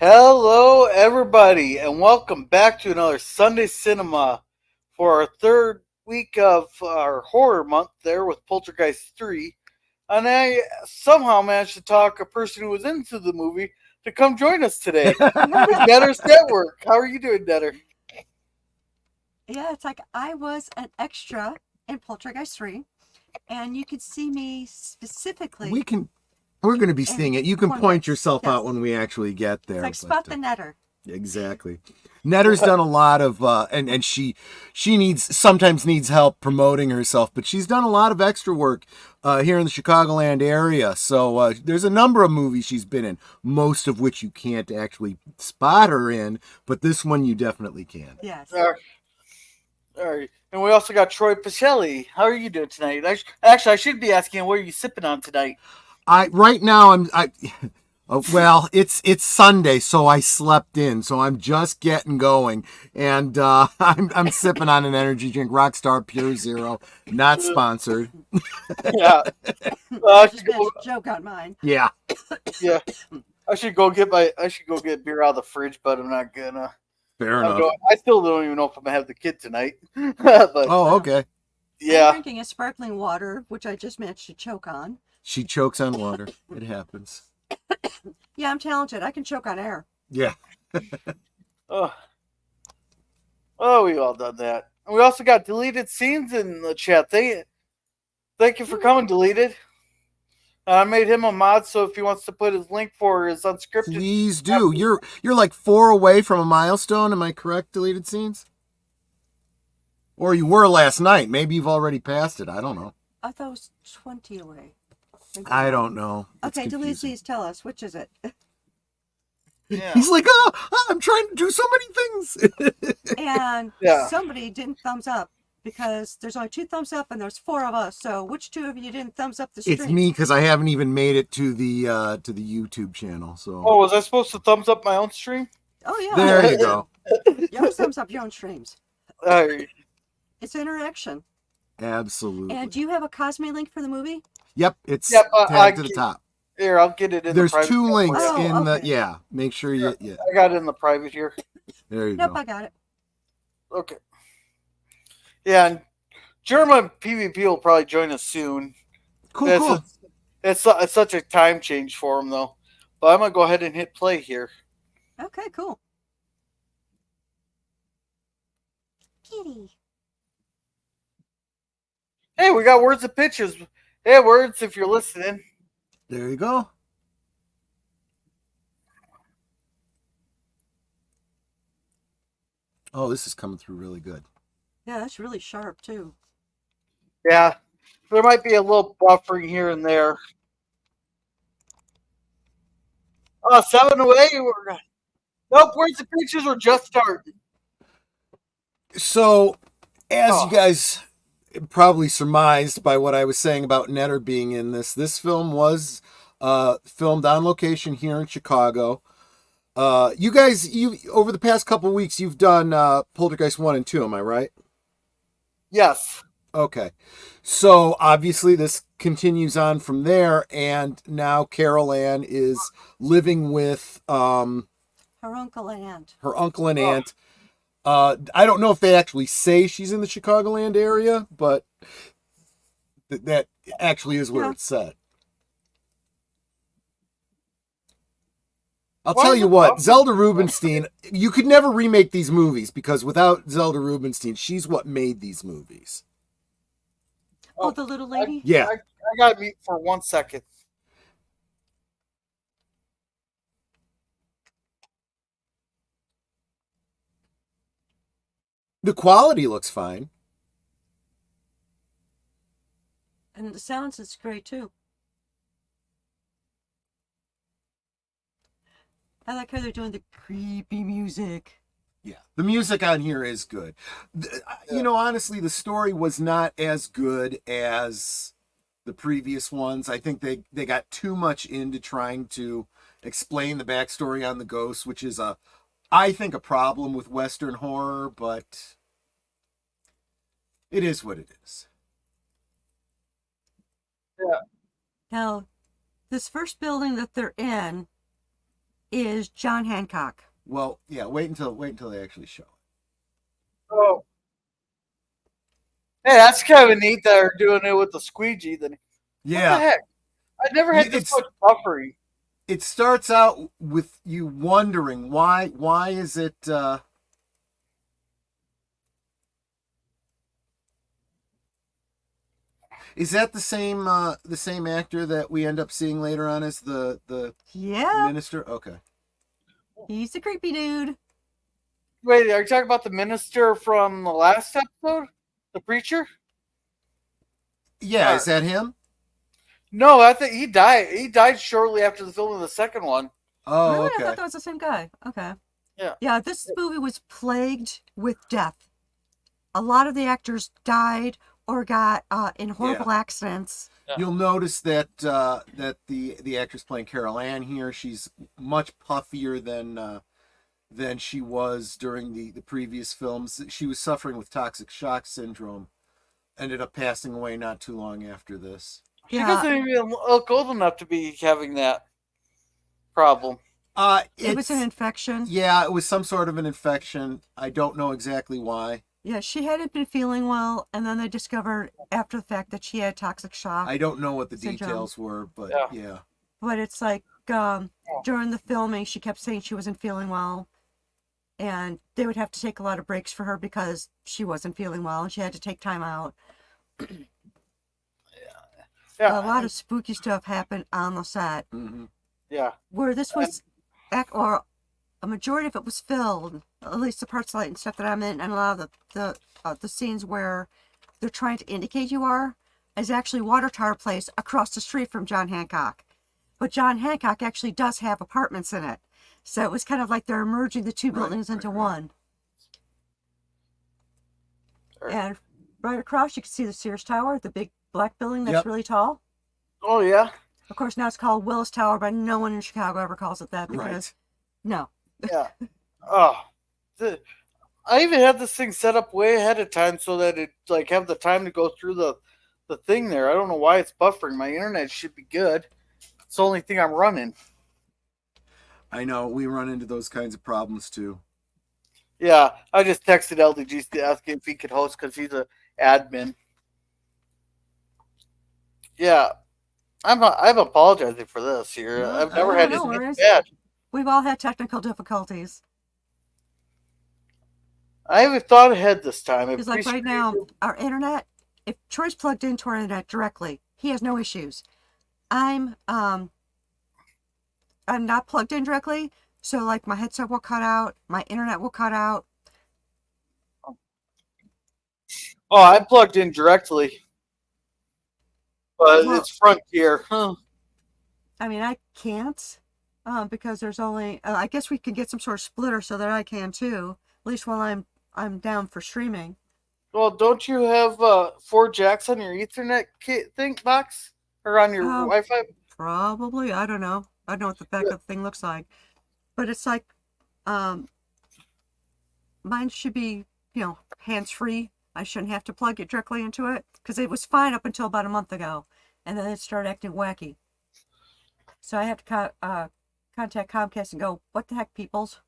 Hello, everybody, and welcome back to another Sunday Cinema for our third week of our horror month there with Poltergeist 3. And I somehow managed to talk a person who was into the movie to come join us today. Netter's Network. How are you doing, Netter? Yeah, it's like I was an extra in Poltergeist 3, and you could see me we specifically can we're going to be in seeing it. You can point corners. yourself out Yes. when we actually get It's there. like spot the netter. Exactly. Netter's done a lot of and she sometimes needs help promoting herself, but she's done a lot of extra work here in the Chicagoland area. So there's a number of movies she's been in, most of which you can't actually spot her in, but this one you definitely can. Yes. All right. And we also got Troy Pacelli. How are you doing tonight? Actually, I should be asking, what are you sipping on tonight? Right now well, it's Sunday, so I slept in, so I'm just getting going, and I'm sipping on an energy drink, Rockstar Pure Zero, not sponsored. Yeah. I just finished a joke on mine. Yeah, Yeah. I should go get beer out of the fridge, but I'm not gonna. fair enough. I still don't even know if I'm gonna have the kid tonight. But Oh, okay. I'm yeah, drinking a sparkling water, which I just managed to choke on. She chokes on water. It happens. Yeah, I'm talented. I can choke on air. Yeah. oh, we all done that. And we also got deleted scenes in the chat. Thank you for coming, deleted. I made him a mod, so if he wants to put his link for his unscripted, Please do. You're like 4 away from a milestone. Am I correct? Deleted scenes. Or you were last night. Maybe you've already passed it. I don't know. I thought it was 20 away. I don't know. It's Okay, delete confusing. these. Tell us, which is it? Yeah. He's like, I'm trying to do so many things. And Yeah. somebody didn't thumbs up because there's only 2 thumbs up and there's 4 of us. So which 2 of you didn't thumbs up the stream? It's me, because I haven't even made it to the YouTube channel. So was I supposed to thumbs up my own stream? Oh yeah. there you go. You always thumbs up your own streams. Uh, It's interaction. Absolutely. And do you have a Cosme link for the movie? Yep, it's Yep, tagged to the top. Here, I'll get it in. There's the private 2 links Oh, in the okay. yeah. Make sure you yeah. I got it in the private here. There you Nope, go. I got it. Okay. Yeah, and German PvP will probably join us soon. Cool. It's such a time change for him, though. But I'm going to go ahead and hit play here. Okay, cool. Kitty. Hey, we got Words of Pitches. Hey, Words, if you're listening. There you go. Oh, this is coming through really good. Yeah, that's really sharp too. Yeah, there might be a little buffering here and there. 7 away. Nope, Words of Pitches were just starting. So, as you guys probably surmised by what I was saying about Netter being in this film was filmed on location here in Chicago. You guys, over the past couple of weeks, you've done Poltergeist 1 and 2, am I right? Yes. Okay. So, obviously, this continues on from there, and now Carol Anne is living with Her uncle and aunt. her uncle and aunt. I don't know if they actually say she's in the Chicagoland area, but that actually is where it's set. I'll tell you what, Zelda Rubinstein, you could never remake these movies, because without Zelda Rubinstein, she's what made these movies. Oh, the little lady? Yeah. I got to mute for 1 second. The quality looks fine. And the sounds is great too. I like how they're doing the creepy music. Yeah, the music on here is good. You know, honestly, the story was not as good as the previous ones. I think they got too much into trying to explain the backstory on the ghosts, which is I think a problem with Western horror, but it is what it is. Yeah. Now, this first building that they're in is John Hancock. Well, yeah. Wait until they actually show it. Oh, hey, that's kind of neat that they're doing it with the squeegee. Then what the Yeah, heck? I never had this it's much buffering. it starts out with you wondering why is it. Is that the same actor that we end up seeing later on as the Yeah, minister? Okay. he's a creepy dude. Wait, are you talking about the minister from the last episode, the preacher? Yeah, is that him? No, I think he died. He died shortly after the film of the second one. Oh, Really? I okay. thought that was the same guy. Okay. Yeah. Yeah, this movie was plagued with death. A lot of the actors died or got in horrible accidents. Yeah. You'll notice that that the actress playing Carol Anne here, she's much puffier than she was during the previous films. She was suffering with toxic shock syndrome. Ended up passing away not too long after this. She doesn't even look old enough to be having that problem. It was an infection. Yeah, it was some sort of an infection. I don't know exactly why. Yeah, she hadn't been feeling well, and then they discovered after the fact that she had toxic shock. I don't know what the syndrome. details were, but yeah. But it's like during the filming, she kept saying she wasn't feeling well, and they would have to take a lot of breaks for her because she wasn't feeling well, and she had to take time out. Yeah. A lot of spooky stuff happened on the set. Mm-hmm. Yeah. Where this was, or a majority of it was filled, at least the parts light and stuff that I'm in, and a lot of the scenes where they're trying to indicate you are, is actually water tower place across the street from John Hancock. But John Hancock actually does have apartments in it. So it was kind of like they're merging the two buildings into one. And right across, you can see the Sears Tower, the big black building that's really tall. Oh, yeah? Of course, now it's called Willis Tower, but no one in Chicago ever calls it that because, no. Yeah. Oh. I even had this thing set up way ahead of time so that it like have the time to go through the thing there. I don't know why it's buffering. My internet should be good. It's the only thing I'm running. I know, we run into those kinds of problems too. Yeah, I just texted LDG to ask if he could host because he's an admin. Yeah, I'm apologizing for this here. No, I've never had no this worries. bad. We've all had technical difficulties. I haven't thought ahead this time. Because like right now, our internet, if Troy's plugged into our internet directly, he has no issues. I'm not plugged in directly, so like my headset will cut out, my internet will cut out. Oh, I plugged in directly. But it's Frontier. I mean, I can't, because there's only. I guess we can get some sort of splitter so that I can too. At least while I'm down for streaming. Well, don't you have 4 jacks on your Ethernet box or on your Wi-Fi? Probably. I don't know. I don't know what the back of the thing looks like, but it's like, mine should be, hands-free. I shouldn't have to plug it directly into it because it was fine up until about a month ago, and then it started acting wacky. So I have to contact Comcast and go, what the heck, peoples?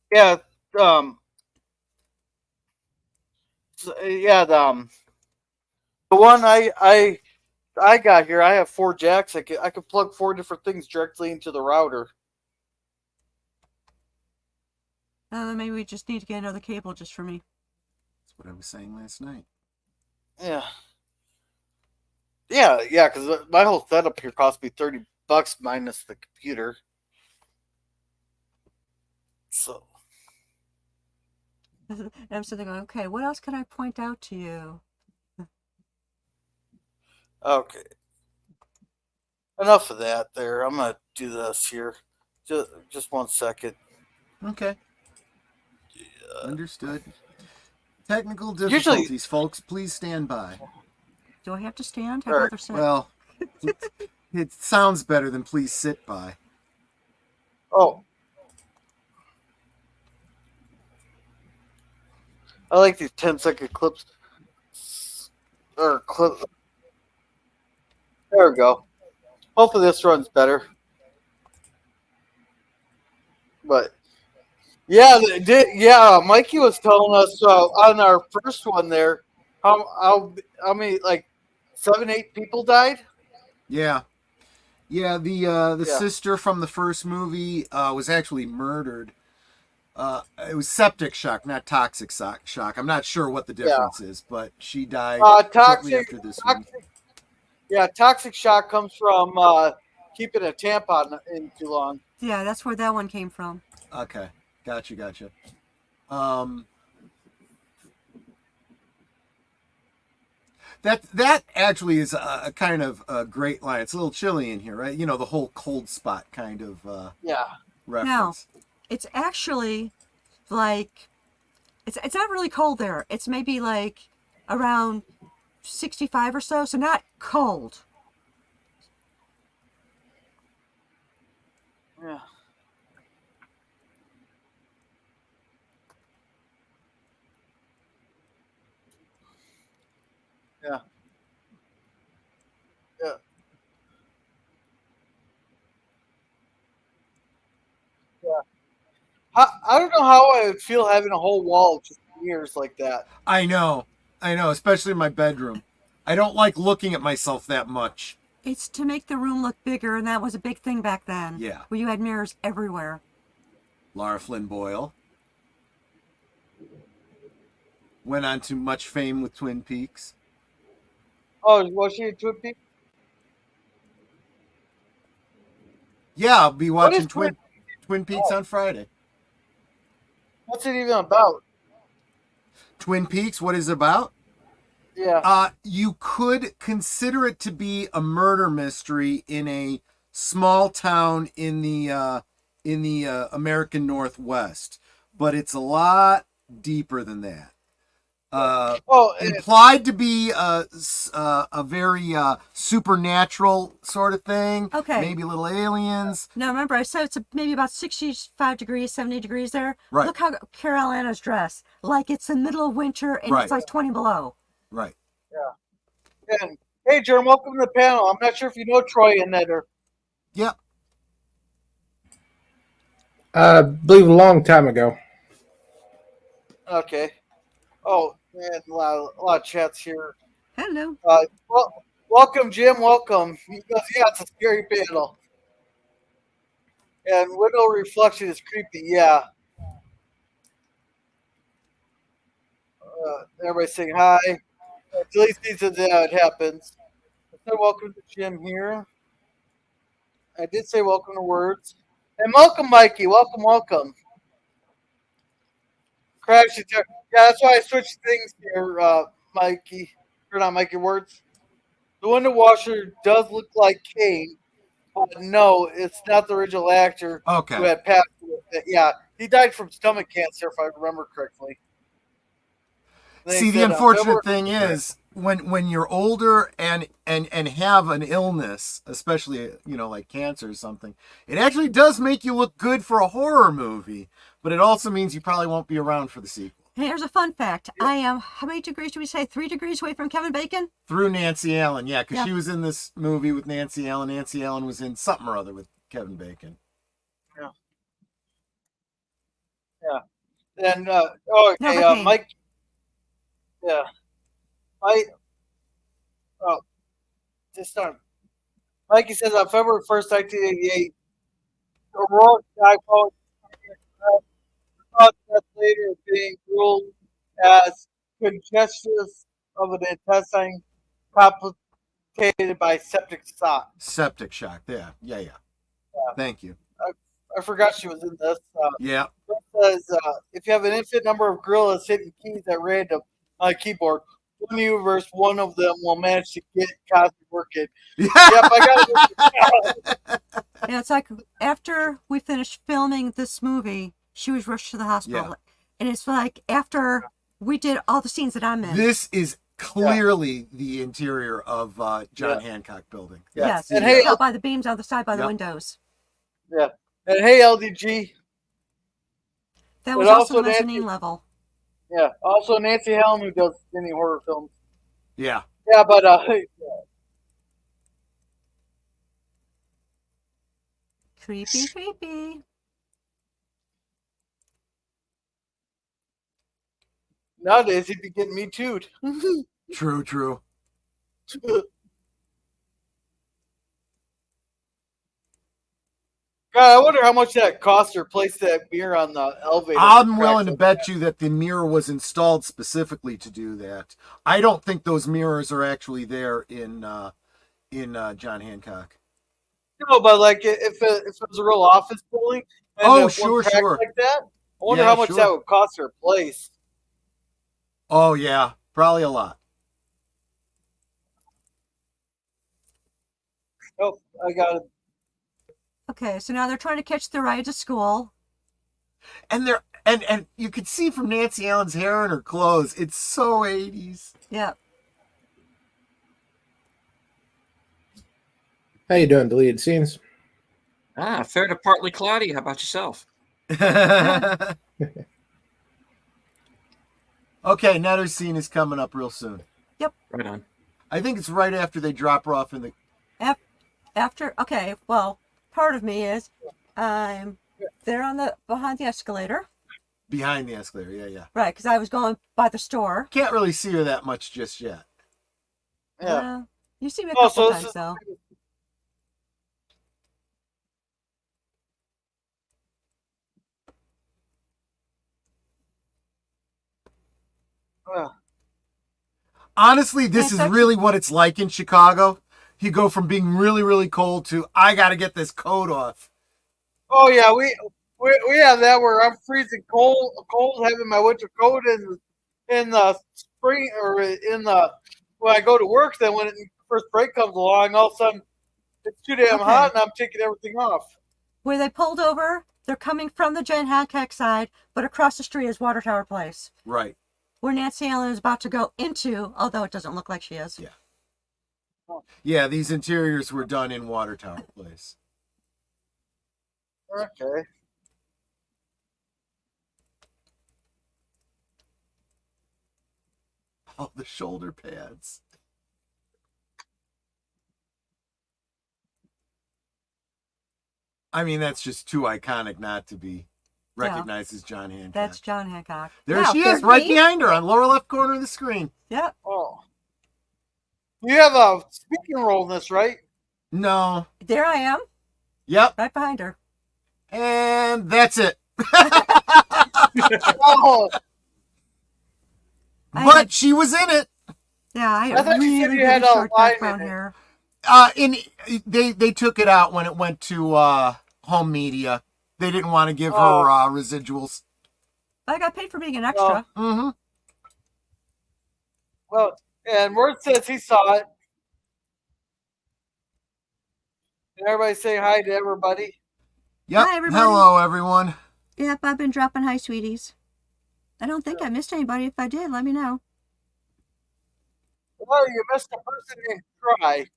Yeah, the one I got here, I have 4 jacks. I could plug 4 different things directly into the router. Maybe we just need to get another cable just for me. That's what I was saying last night. Yeah, because my whole setup here cost me $30 minus the computer. So I'm sitting going, okay, what else can I point out to you? okay, enough of that. There, I'm gonna do this here. Just 1 second. Okay. Understood. Technical difficulties, folks. Please stand by. Do I have to stand? I'd rather sit. Well, it sounds better than please sit by. Oh. I like these 10-second clips. Or clip. There we go. Hopefully this runs better. But yeah, yeah. Mikey was telling us on our first one there how many like 7, 8 people died. Yeah. Yeah, the Yeah, sister from the first movie was actually murdered. It was septic shock, not toxic shock. I'm not sure what the yeah. difference is, but she died shortly Toxic, after this one. toxic. Yeah, toxic shock comes from keeping a tampon in too long. Yeah, that's where that one came from. Okay, gotcha. Um, that actually is a kind of a great line. It's a little chilly in here, right? You know, the whole cold spot kind of Yeah, Now, reference. it's actually like it's not really cold there. It's maybe like around 65 or so, so not cold. yeah, yeah, yeah. Yeah. I don't know how I would feel having a whole wall of just mirrors like that. I know, especially in my bedroom. I don't like looking at myself that much. It's to make the room look bigger, and that was a big thing back then. Yeah, Where you had mirrors everywhere. Lara Flynn Boyle went on to much fame with Twin Peaks. Oh, was she a Twin Peaks? Yeah, I'll be What is watching Twin? Twin Peaks Oh, on Friday. what's it even about? Twin Peaks, what is it about? Yeah. You could consider it to be a murder mystery in a small town in the American Northwest, but it's a lot deeper than that. Oh, Implied to be a very supernatural sort of thing. Okay. Maybe little aliens. Now remember, I said it's maybe about 65 degrees, 70 degrees there. Right. Look how Carol Anna's dressed. Like it's the middle of winter and Right. it's like 20 below. Right. yeah. And hey, Jerome, welcome to the panel. I'm not sure if you know Troy and that or Yep. I believe a long time ago. okay. Oh man, a lot of chats here. Hello. Well, welcome, Jim. Welcome. He goes, yeah, it's a scary panel. And window reflection is creepy. Yeah. Everybody's saying hi. Tilly sees it, yeah, it happens. So welcome to Jim here. I did say welcome to words. And welcome, Mikey. Welcome, welcome. Crash it. Yeah, that's why I switched things here, Mikey. Or not Mikey Words. The window washer does look like Kane, but no, it's not the original actor who Okay. had passed away. Yeah, he died from stomach cancer, if I remember correctly. Then he See, the said, unfortunate February- thing is when you're older and have an illness, especially like cancer or something, it actually does make you look good for a horror movie, but it also means you probably won't be around for the sequel. Here's a fun fact. I am, how many degrees do we say? 3 degrees away from Kevin Bacon? Through Nancy Allen, yeah, because Yeah. she was in this movie with Nancy Allen. Nancy Allen was in something or other with Kevin Bacon. Yeah. And, No, okay, but Kane. Mike. Yeah. Oh, just on. Mikey says on February 1st, 1988, Aurora died following death later being ruled as congestion of an intestine complicated by septic shock. Septic shock, yeah. Thank you. I forgot she was in this. Yeah. It says if you have an infinite number of gorillas hitting keys at random on a keyboard, one universe, one of them will manage to get Cosby working. Yep, I got it. Yeah, it's like after we finished filming this movie, she was rushed to the hospital. Yeah. And it's like after we did all the scenes that I'm in. This is clearly the interior of John Yeah. Hancock building. Yes. And hey, out by the beams on the side by the Yep. windows. Yeah. And hey, LDG. That was But also also the mezzanine Nancy- level. Yeah. Also, Nancy Helm, who does many horror films. Yeah. Yeah, but Creepy, creepy. Nowadays, he'd be getting me too'd. True. God, I wonder how much that cost to replace that mirror on the elevator. I'm willing to bet you that the mirror was installed specifically to do that. I don't think those mirrors are actually there in John Hancock. No, but like if it was a real office building, and Oh, one sure. like that, I wonder Yeah, how much sure. that would cost to replace. Oh yeah, probably a lot. Oh, I got it. Okay, so now they're trying to catch the ride to school. And they're and you can see from Nancy Allen's hair and her clothes, it's so 80s. Yeah. How you doing? Deleted scenes. Fair to partly cloudy. How about yourself? Okay, another scene is coming up real soon. Yep. Right on. I think it's right after they drop her off in the. Okay, well, part of me is I'm there behind the escalator. Behind the escalator, yeah. Right, because I was going by the store. Can't really see her that much just yet. Yeah. You see me a couple times, this though. Honestly, this is actually really what it's like in Chicago. You go from being really, really cold to I got to get this coat off. Oh yeah, we have that where I'm freezing cold, having my winter coat in the spring or in the when I go to work. Then when first break comes along, all of a sudden it's too damn hot, and I'm taking everything off. Where they pulled over, they're coming from the John Hancock side, but across the street is Water Tower Place. Right. Where Nancy Allen is about to go into, although it doesn't look like she is. Yeah. Yeah, these interiors were done in Water Tower Place. Okay. Oh, the shoulder pads. I mean, that's just too iconic not to be recognized as John Hancock. That's John Hancock. There now, she is, right behind her on lower left corner of the screen. Yep. Oh. You have a speaking role in this, right? No. There I am. Yep. Right behind her. And that's it. Oh. But she was in it. Yeah, I thought had you said really, you had really a short line dark brown in it. hair. They took it out when it went to home media. They didn't want to give her residuals. I got paid for being an extra. Mm-hmm. Well, and Word says he saw it. And everybody say hi to everybody. Yep. Hi, everybody. Hello, everyone. Yep, I've been dropping hi, sweeties. I don't think I missed anybody. If I did, let me know. Well, you missed a person named Try.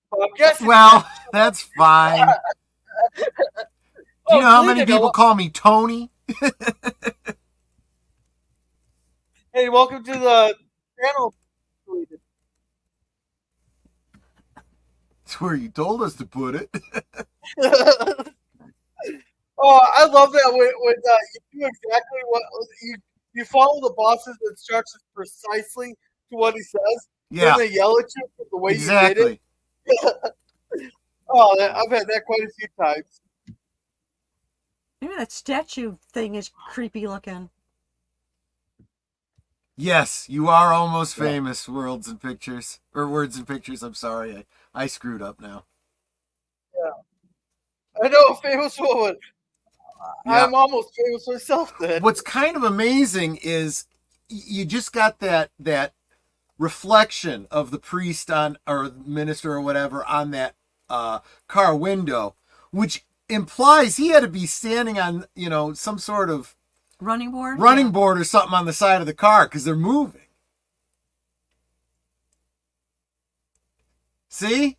But I'm guessing. Well, that's fine. Do you know how many Bleeding people call me Tony? Hey, welcome to the channel. It's where you told us to put it. Oh, I love that when you do exactly what you follow the boss's instructions precisely to what he says. Yeah. Then they yell at you for the way Exactly. you did it. Oh, I've had that quite a few times. Maybe that statue thing is creepy looking. Yes, you are almost famous, Words and Pictures. I'm sorry. I screwed up now. Yeah. I know a famous woman. Yeah. I'm almost famous myself then. What's kind of amazing is you just got that reflection of the priest or minister or whatever on that car window, which implies he had to be standing on, some sort of running board or something on the side of the car because they're moving. See?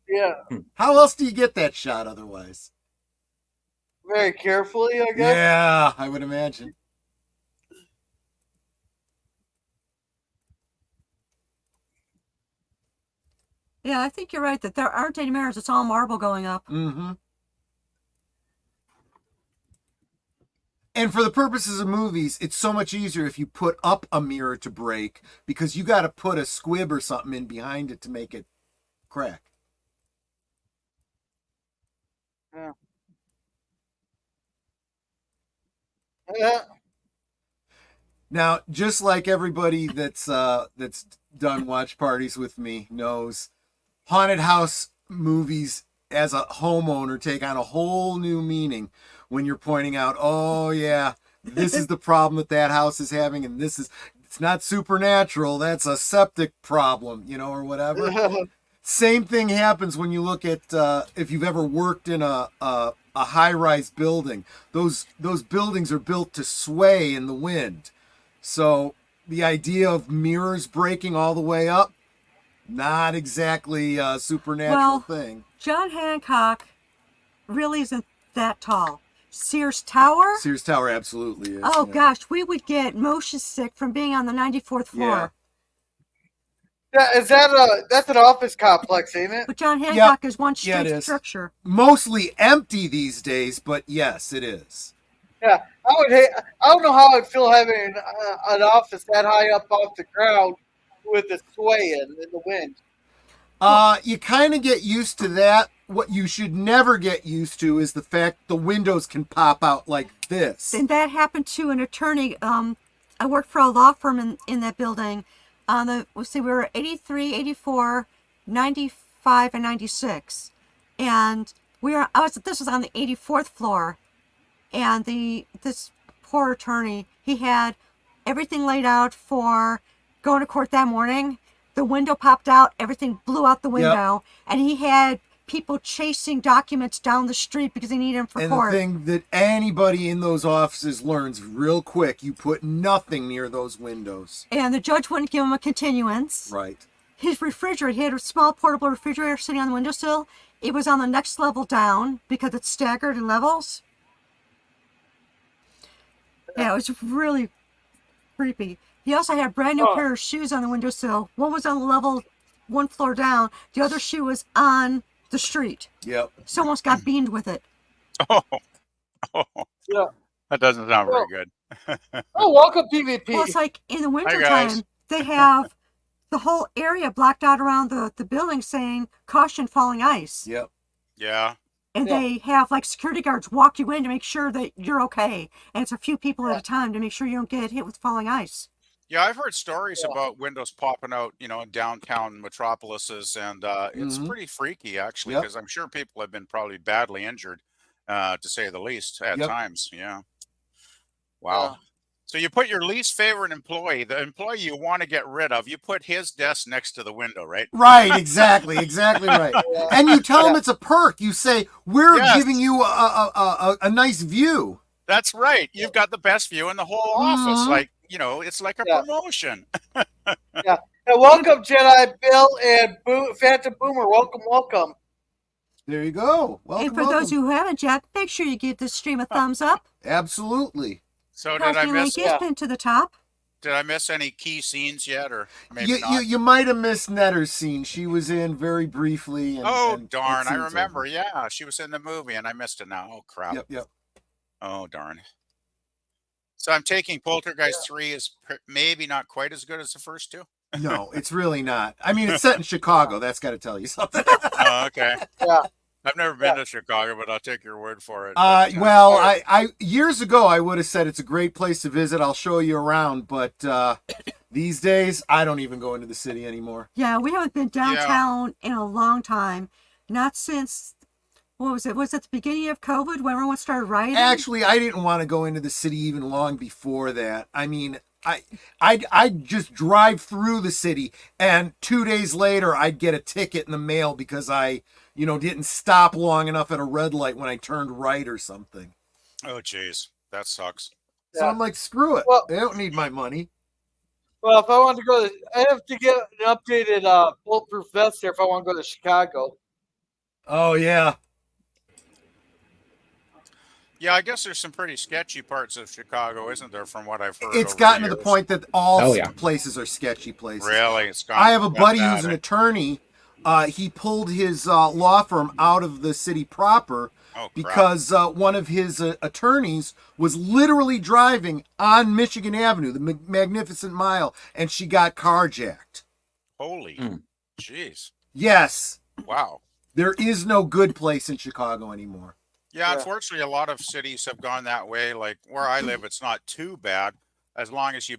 Yeah. How else do you get that shot otherwise? Very carefully, I guess. Yeah, I would imagine. Yeah, I think you're right that there aren't any mirrors. It's all marble going up. Mm-hmm. And for the purposes of movies, it's so much easier if you put up a mirror to break, because you got to put a squib or something in behind it to make it crack. Yeah. Yeah. Now, just like everybody that's done watch parties with me knows, haunted house movies as a homeowner take on a whole new meaning when you're pointing out, oh yeah, this is the problem that house is having, and it's not supernatural, that's a septic problem, or whatever. Same thing happens when you look at if you've ever worked in a high-rise building. Those buildings are built to sway in the wind. So the idea of mirrors breaking all the way up, not exactly a supernatural thing. John Hancock really isn't that tall. Sears Tower? Sears Tower absolutely is. Oh, gosh, we would get motion sick from being on the 94th floor. Yeah, that's an office complex, ain't it? But John Hancock is one straight structure. Mostly empty these days, but yes, it is. Yeah, I don't know how I'd feel having an office that high up off the ground with the sway in the wind. You kind of get used to that. What you should never get used to is the fact the windows can pop out like this. And that happened to an attorney. I worked for a law firm in that building. We were 83, 84, 95, and 96. And this was on the 84th floor. And this poor attorney, he had everything laid out for going to court that morning. The window popped out, everything blew out the window, and he had people chasing documents down the street because they needed them for court. And the thing that anybody in those offices learns real quick, you put nothing near those windows. And the judge wouldn't give him a continuance. Right. His refrigerator, he had a small portable refrigerator sitting on the windowsill. It was on the next level down because it's staggered in levels. Yeah, it was really creepy. He also had a brand new pair of shoes on the windowsill. One was on the level one floor down. The other shoe was on the street. Yep. Someone got beamed with it. Oh. Yeah. That doesn't sound very good. Welcome, PvP. Well, it's like in the wintertime, they have the whole area blocked out around the building saying, caution, falling ice. Yep. Yeah. And they have like security guards walk you in to make sure that you're okay. And it's a few people at a time to make sure you don't get hit with falling ice. Yeah, I've heard stories about windows popping out, in downtown metropolises, and it's pretty freaky, actually, because I'm sure people have been probably badly injured, to say the least, at times. Yeah. Wow. Yeah. So you put your least favorite employee, the employee you want to get rid of, you put his desk next to the window, right? Right, exactly right. And you tell them it's a perk. You say, we're giving you a nice view. That's right. You've got the best view in the whole office. Like, it's like a promotion. Yeah. And welcome, Jedi Bill and Phantom Boomer. Welcome. There you go. Welcome. And for those who haven't yet, make sure you give this stream a thumbs up. Absolutely. So did I miss? Pinned to the top. Did I miss any key scenes yet, or maybe not? You might have missed Netter's scene. She was in very briefly. And darn! I remember. Over. Yeah, she was in the movie, and I missed it now. Oh crap! Yep. Oh darn! So I'm taking Poltergeist III is maybe not quite as good as the first two. No, it's really not. I mean, it's set in Chicago. That's got to tell you something. Oh, okay. Yeah. I've never been to Chicago, but I'll take your word for it. I years ago I would have said it's a great place to visit. I'll show you around, but these days I don't even go into the city anymore. Yeah, we haven't been downtown in a long time. Not since, what was it? Was it the beginning of COVID when everyone started rioting? Actually, I didn't want to go into the city even long before that. I mean, I'd just drive through the city, and 2 days later I'd get a ticket in the mail because I didn't stop long enough at a red light when I turned right or something. Oh, jeez. That sucks. So I'm like, screw it. Well, they don't need my money. Well, if I want to go, I have to get an updated bulletproof vest there if I want to go to Chicago. Oh, yeah. Yeah, I guess there's some pretty sketchy parts of Chicago, isn't there, from what I've heard? It's gotten to the point that all places are sketchy places. Really? It's gone. I have a buddy who's an attorney he pulled his law firm out of the city proper Oh, crap. because one of his attorneys was literally driving on Michigan Avenue, the Magnificent Mile, and she got carjacked. Holy jeez. Yes. Wow. There is no good place in Chicago anymore. Yeah, unfortunately, a lot of cities have gone that way. Like where I live, it's not too bad as long as you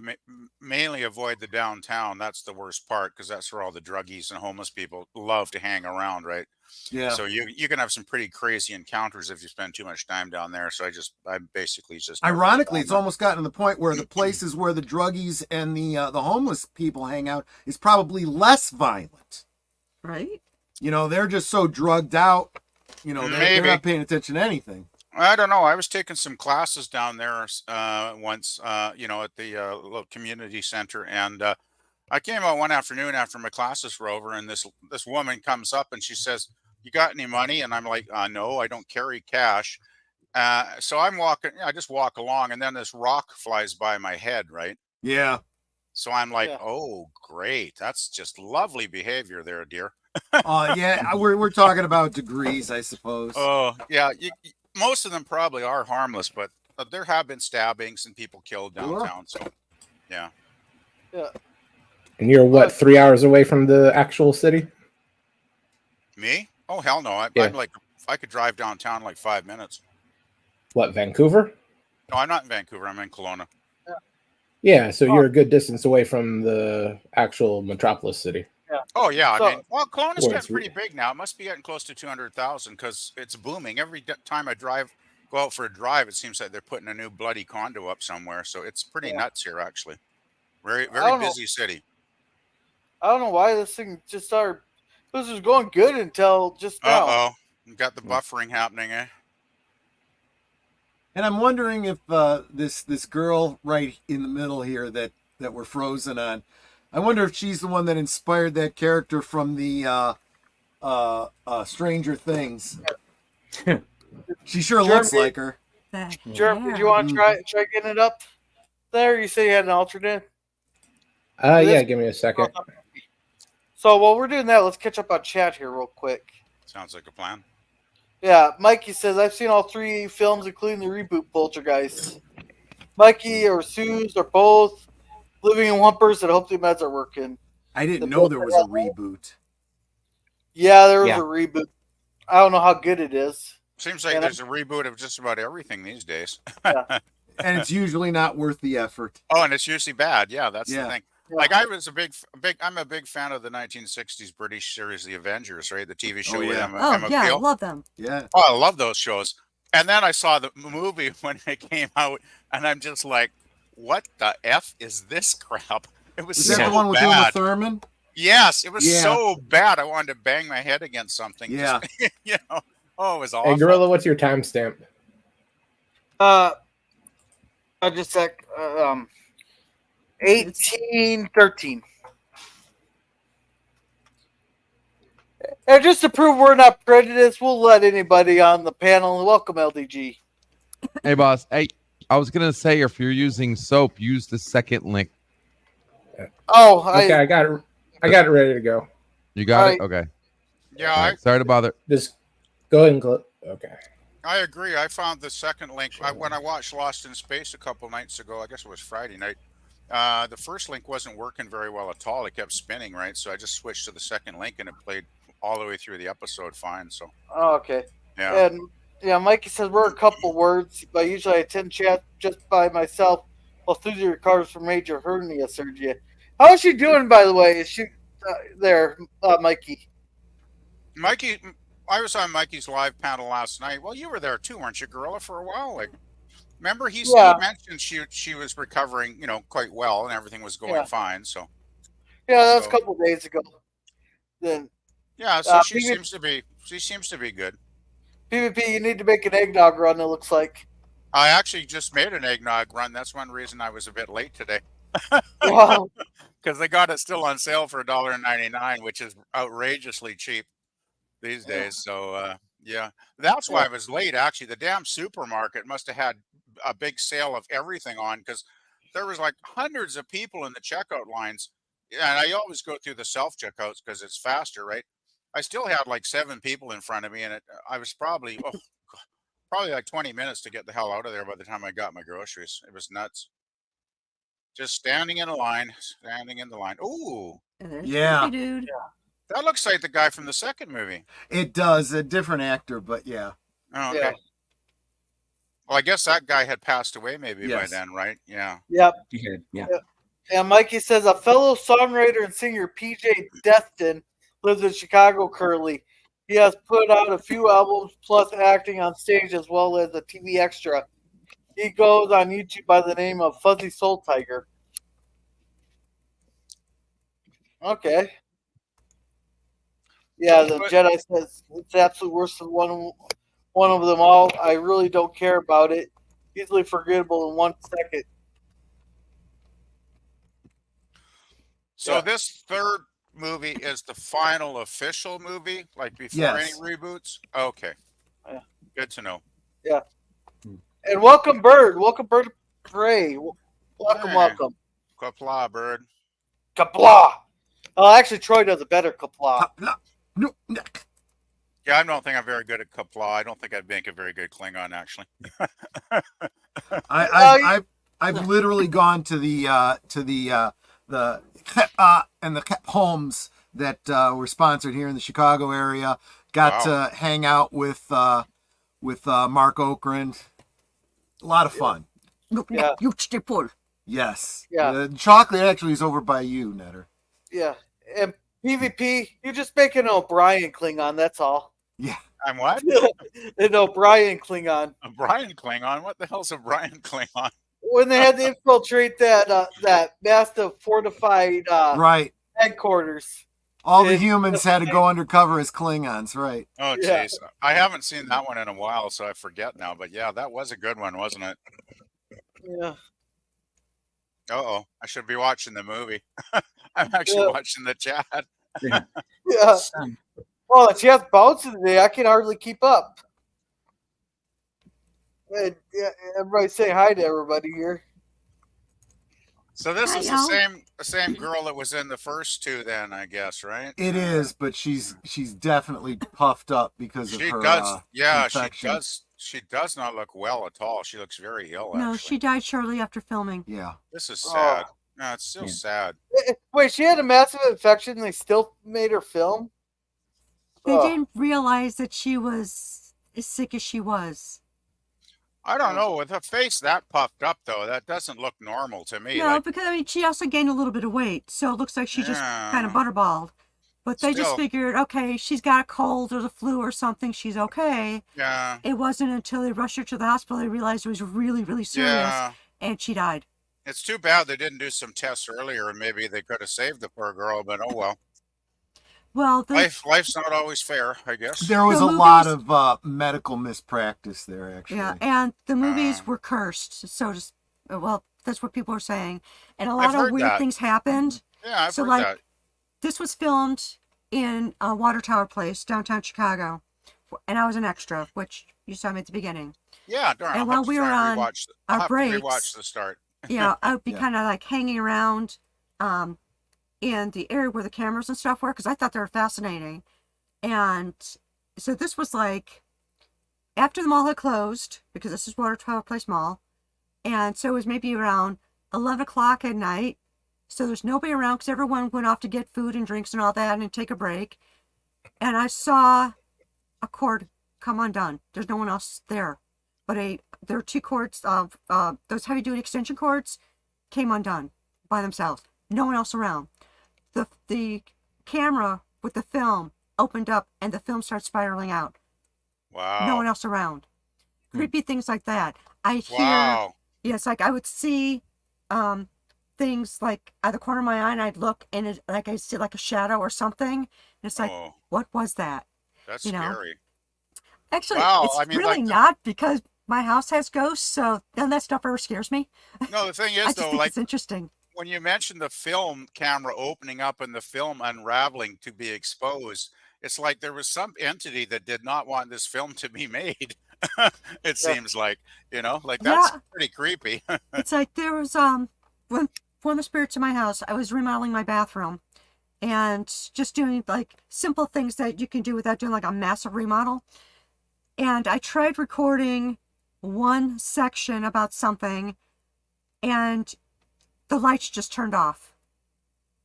mainly avoid the downtown. That's the worst part because that's where all the druggies and homeless people love to hang around, right? Yeah. So you can have some pretty crazy encounters if you spend too much time down there. So I basically just Ironically, it's almost gotten to the point where the places where the druggies and the homeless people hang out is probably less violent. Right? You know, they're just so drugged out. You know, they're not paying attention to anything. I don't know. I was taking some classes down there once, you know, at the little community center, and I came out one afternoon after my classes were over, and this woman comes up and she says, "You got any money?" And I'm like, "No, I don't carry cash." So I'm walking, I just walk along, and then this rock flies by my head, right? Yeah. So I'm like, "Oh, great! That's just lovely behavior there, dear." Yeah, we're talking about degrees, I suppose. Oh, yeah. Most of them probably are harmless, but there have been stabbings and people killed downtown. So, yeah. Yeah. And you're what, 3 hours away from the actual city? Me? Oh, hell no. I'm like, I could drive downtown in like 5 minutes. What, Vancouver? No, I'm not in Vancouver. I'm in Kelowna. Yeah, so you're a good distance away from the actual metropolis city. Yeah. Oh, yeah. So- I mean, well, Kelowna's Well, getting it's pretty big now. It must be getting close to 200,000 because it's booming. Every time I go out for a drive, it seems like they're putting a new bloody condo up somewhere. So it's pretty nuts here, actually. Very busy city. I don't know why this thing just started. This was going good until just now. Uh-oh. You got the buffering happening, eh? And I'm wondering if this girl right in the middle here that we're frozen on, I wonder if she's the one that inspired that character from the Stranger Things. She sure looks like her. Jeremy, did you want to try getting it up there? You say you had an alternate. Yeah, give me a second. So while we're doing that, let's catch up on chat here real quick. Sounds like a plan. Yeah, Mikey says, I've seen all 3 films, including the reboot Poltergeist. Mikey or Suze or both, living in one person. I hope the meds are working. I didn't know there was a reboot. Yeah, there was a reboot. I don't know how good it is. Seems like there's a reboot of just about everything these days. Yeah. And it's usually not worth the effort. Oh, and it's usually bad. Yeah, that's the thing. Yeah. Like I was I'm a big fan of the 1960s British series, The Avengers, right? The TV show with Emma I Peel. love them. Yeah. Oh, I love those shows. And then I saw the movie when it came out, and I'm just like, what the F is this crap? It was so that the one with bad. Uma Thurman? Yes, it was so bad. I wanted to bang my head against something. Yeah. Just, you know, it was awful. Hey, Gorilla, what's your timestamp? I just sec. 1813. And just to prove we're not prejudiced, we'll let anybody on the panel. Welcome, LDG. Hey, boss. Hey, I was gonna say if you're using soap, use the second link. Oh, okay, I got it. I got it ready to go. You got it? Okay. Yeah. Right, sorry to bother. Just go ahead and okay. I agree. I found the second link when I watched Lost in Space a couple nights ago. I guess it was Friday night. The first link wasn't working very well at all. It kept spinning, right? So I just switched to the second link, and it played all the way through the episode fine. So. Oh, okay. Yeah. And yeah, Mikey says we're a couple words, but usually I attend chat just by myself while Susie recovers from major hernia surgery. How is she doing, by the way? Is she there, Mikey? Mikey, I was on Mikey's live panel last night. Well, you were there too, weren't you, Gorilla, for a while? Like, remember he mentioned she was recovering, you know, quite well, and everything was going fine. So. Yeah, that was a couple of days ago. Then. Yeah, so she seems to be good. PvP, you need to make an eggnog run. It looks like. I actually just made an eggnog run. That's one reason I was a bit late today. Wow. Because they got it still on sale for $1.99, which is outrageously cheap these days. So yeah, that's why I was late. Actually, the damn supermarket must have had a big sale of everything on, because there was like hundreds of people in the checkout lines. And I always go through the self checkouts because it's faster, right? I still had like 7 people in front of me, and I was probably probably like 20 minutes to get the hell out of there by the time I got my groceries. It was nuts. Just standing in a line, standing in the line. Ooh, And there's Yeah. Creepy Dude. that looks like the guy from the second movie. It does. A different actor, but yeah. Oh, okay. Yeah. Well, I guess that guy had passed away maybe by Yes. then, right? Yeah. Yep. Yeah. And Mikey says a fellow songwriter and singer, PJ Destin, lives in Chicago currently. He has put out a few albums plus acting on stage as well as a TV extra. He goes on YouTube by the name of Fuzzy Soul Tiger. Okay. Yeah, the Jedi says it's the absolute worst of one of them all. I really don't care about it. Easily forgettable in 1 second. So Yeah. this third movie is the final official movie, like before Yes. any reboots? Okay. Yeah. Good to know. And welcome, Bird. Welcome, Bird Prey. Welcome, Hey. welcome. Kapla, bird. Kapla. Oh, actually, Troy does a better kapla. No. Yeah, I don't think I'm very good at Kapla. I don't think I'd make a very good Klingon, actually. I've literally gone to the and the homes that were sponsored here in the Chicago area. Got to hang out with Mark Okrand. A lot of fun. Yeah. Yes. Yeah. The chocolate actually is over by you, Netter. Yeah. And PvP, you're just making an O'Brien Klingon, that's all. Yeah. I'm what? An O'Brien Klingon. A Brian Klingon? What the hell's a Brian Klingon? When they had to infiltrate that massive fortified Right. headquarters. All the humans had to go undercover as Klingons, right? Oh, Yeah. jeez. I haven't seen that one in a while, so I forget now. But yeah, that was a good one, wasn't it? Yeah. Uh-oh. I should be watching the movie. I'm actually watching the chat. Yeah. Oh, she has bouncing today. I can hardly keep up. And, yeah, everybody say hi to everybody here. So this Hi, is y'all. the same girl that was in the first two, then I guess, right? It is, but she's definitely puffed up because of She her does. Yeah, infection. She does not look well at all. She looks very ill. No, actually. she died shortly after filming. Yeah. This is sad. No, it's still sad. Wait, she had a massive infection and they still made her film? They didn't realize that she was as sick as she was. I don't know. With her face that puffed up, though, that doesn't look normal to me. No, Like, because I mean, she also gained a little bit of weight, so it looks like she just kind of butterballed. But they just Still. figured, okay, she's got a cold or the flu or something, she's okay. yeah, It wasn't until they rushed her to the hospital they realized it was really, really serious, yeah. and she died. It's too bad they didn't do some tests earlier, and maybe they could have saved the poor girl. But oh well. Well, Life's not always fair, I guess. There was The a lot movies- of medical mispractice there, actually. yeah, and the movies were cursed, so just well, that's what people are saying, and a lot I've of heard weird that. things happened. Yeah, I've So, heard like, that. This was filmed in a Water Tower Place, downtown Chicago, and I was an extra, which you saw me at the beginning. Yeah, darn. and I'll while have to we try were and on rewatch our I'll have to breaks- rewatch the start. Yeah, I would be Yeah. kind of like hanging around in the area where the cameras and stuff were because I thought they were fascinating. And so this was like after the mall had closed, because this is Water Tower Place Mall. And so it was maybe around 11 o'clock at night. So there's nobody around because everyone went off to get food and drinks and all that and take a break. And I saw a cord come undone. There's no one else there. But there were 2 cords of those heavy duty extension cords came undone by themselves. No one else around. The camera with the film opened up and the film started spiraling out. Wow. No one else around. Creepy things like that. I hear, Wow. it's like I would see things like out of the corner of my eye and I'd look and it, like I see like a shadow or something. And it's like, Oh, what was that? that's you know. scary. Actually, Wow, it's I mean, really like the- not because my house has ghosts, so none of that stuff ever scares me. No, the thing I is, just though, think like it's interesting. when you mentioned the film camera opening up and the film unraveling to be exposed, it's like there was some entity that did not want this film to be made. It seems like, like that's Yeah. pretty creepy. It's like there was one of the spirits in my house. I was remodeling my bathroom, and just doing like simple things that you can do without doing like a massive remodel. And I tried recording one section about something, and the lights just turned off.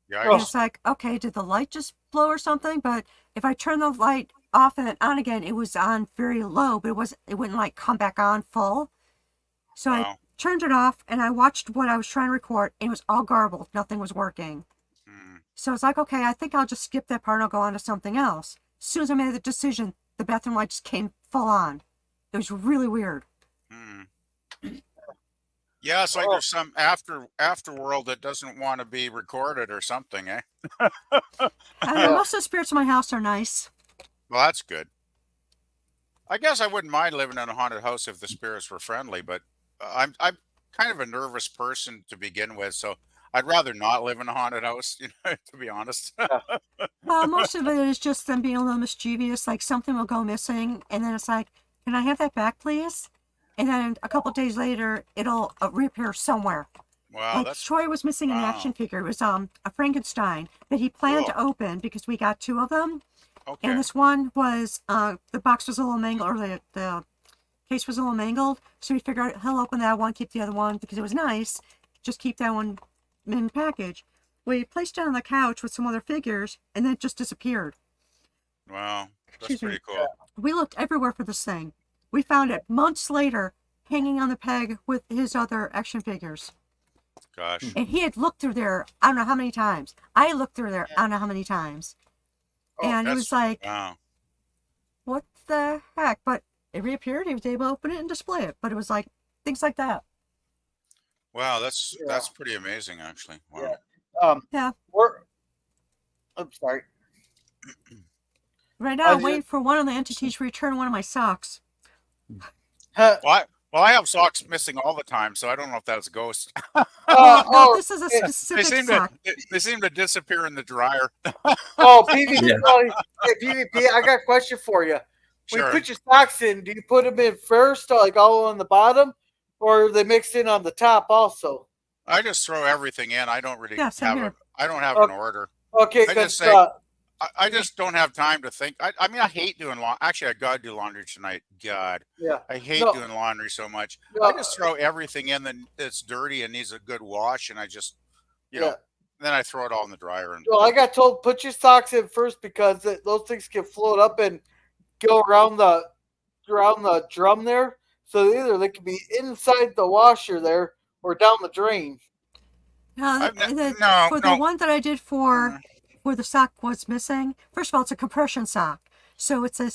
Yeah. And it's like, okay, did the light just blow or something? But if I turn the light off and then on again, it was on very low, but it wouldn't like come back on full. So I turned it off and I watched what I was trying to record, and it was all garbled. Nothing was working. So it's like, okay, I think I'll just skip that part and I'll go on to something else. As soon as I made the decision, the bathroom light just came full on. It was really weird. Yeah, it's like there's some afterworld that doesn't want to be recorded or something, eh? Most of the spirits in my house are nice. Well, that's good. I guess I wouldn't mind living in a haunted house if the spirits were friendly, but I'm kind of a nervous person to begin with, so I'd rather not live in a haunted house, to be honest. Most of it is just them being a little mischievous, like something will go missing, and then it's like, can I have that back, please? And then a couple of days later, it'll reappear somewhere. Wow, like Troy was missing an action figure. It was a Frankenstein that he planned to open because we got 2 of them. Okay. And this one was, the box was a little mangled, or the case was a little mangled. So we figured he'll open that one, keep the other one because it was nice. Just keep that one in package. We placed it on the couch with some other figures, and then it just disappeared. Wow, that's pretty cool. We looked everywhere for this thing. We found it months later, hanging on the peg with his other action figures. Gosh. And he had looked through there, I don't know how many times. I looked through there, I don't know how many times. And he was like, what the heck? But it reappeared. He was able to open it and display it. But it was like, things like that. Wow, that's pretty amazing, actually. Wow. I'm sorry. Right now, I'm waiting for one of the entities to return one of my socks. Well, I have socks missing all the time, so I don't know if that's a ghost. No, this is a specific sock. They seem to disappear in the dryer. PvP, I got a question for you. When you put your socks in, do you put them in first, like all on the bottom, or are they mixed in on the top also? I just throw everything in. I don't really have an order. Okay, I just don't have time to think. I mean, I hate doing laundry. Actually, I got to do laundry tonight. God. Yeah. I hate doing laundry so much. I just throw everything in that's dirty and needs a good wash, and I just, then I throw it all in the dryer. Well, I got told put your socks in first because those things can float up and go around the drum there. So either they can be inside the washer there or down the drain. For the one that I did for where the sock was missing, first of all, it's a compression sock. So it's a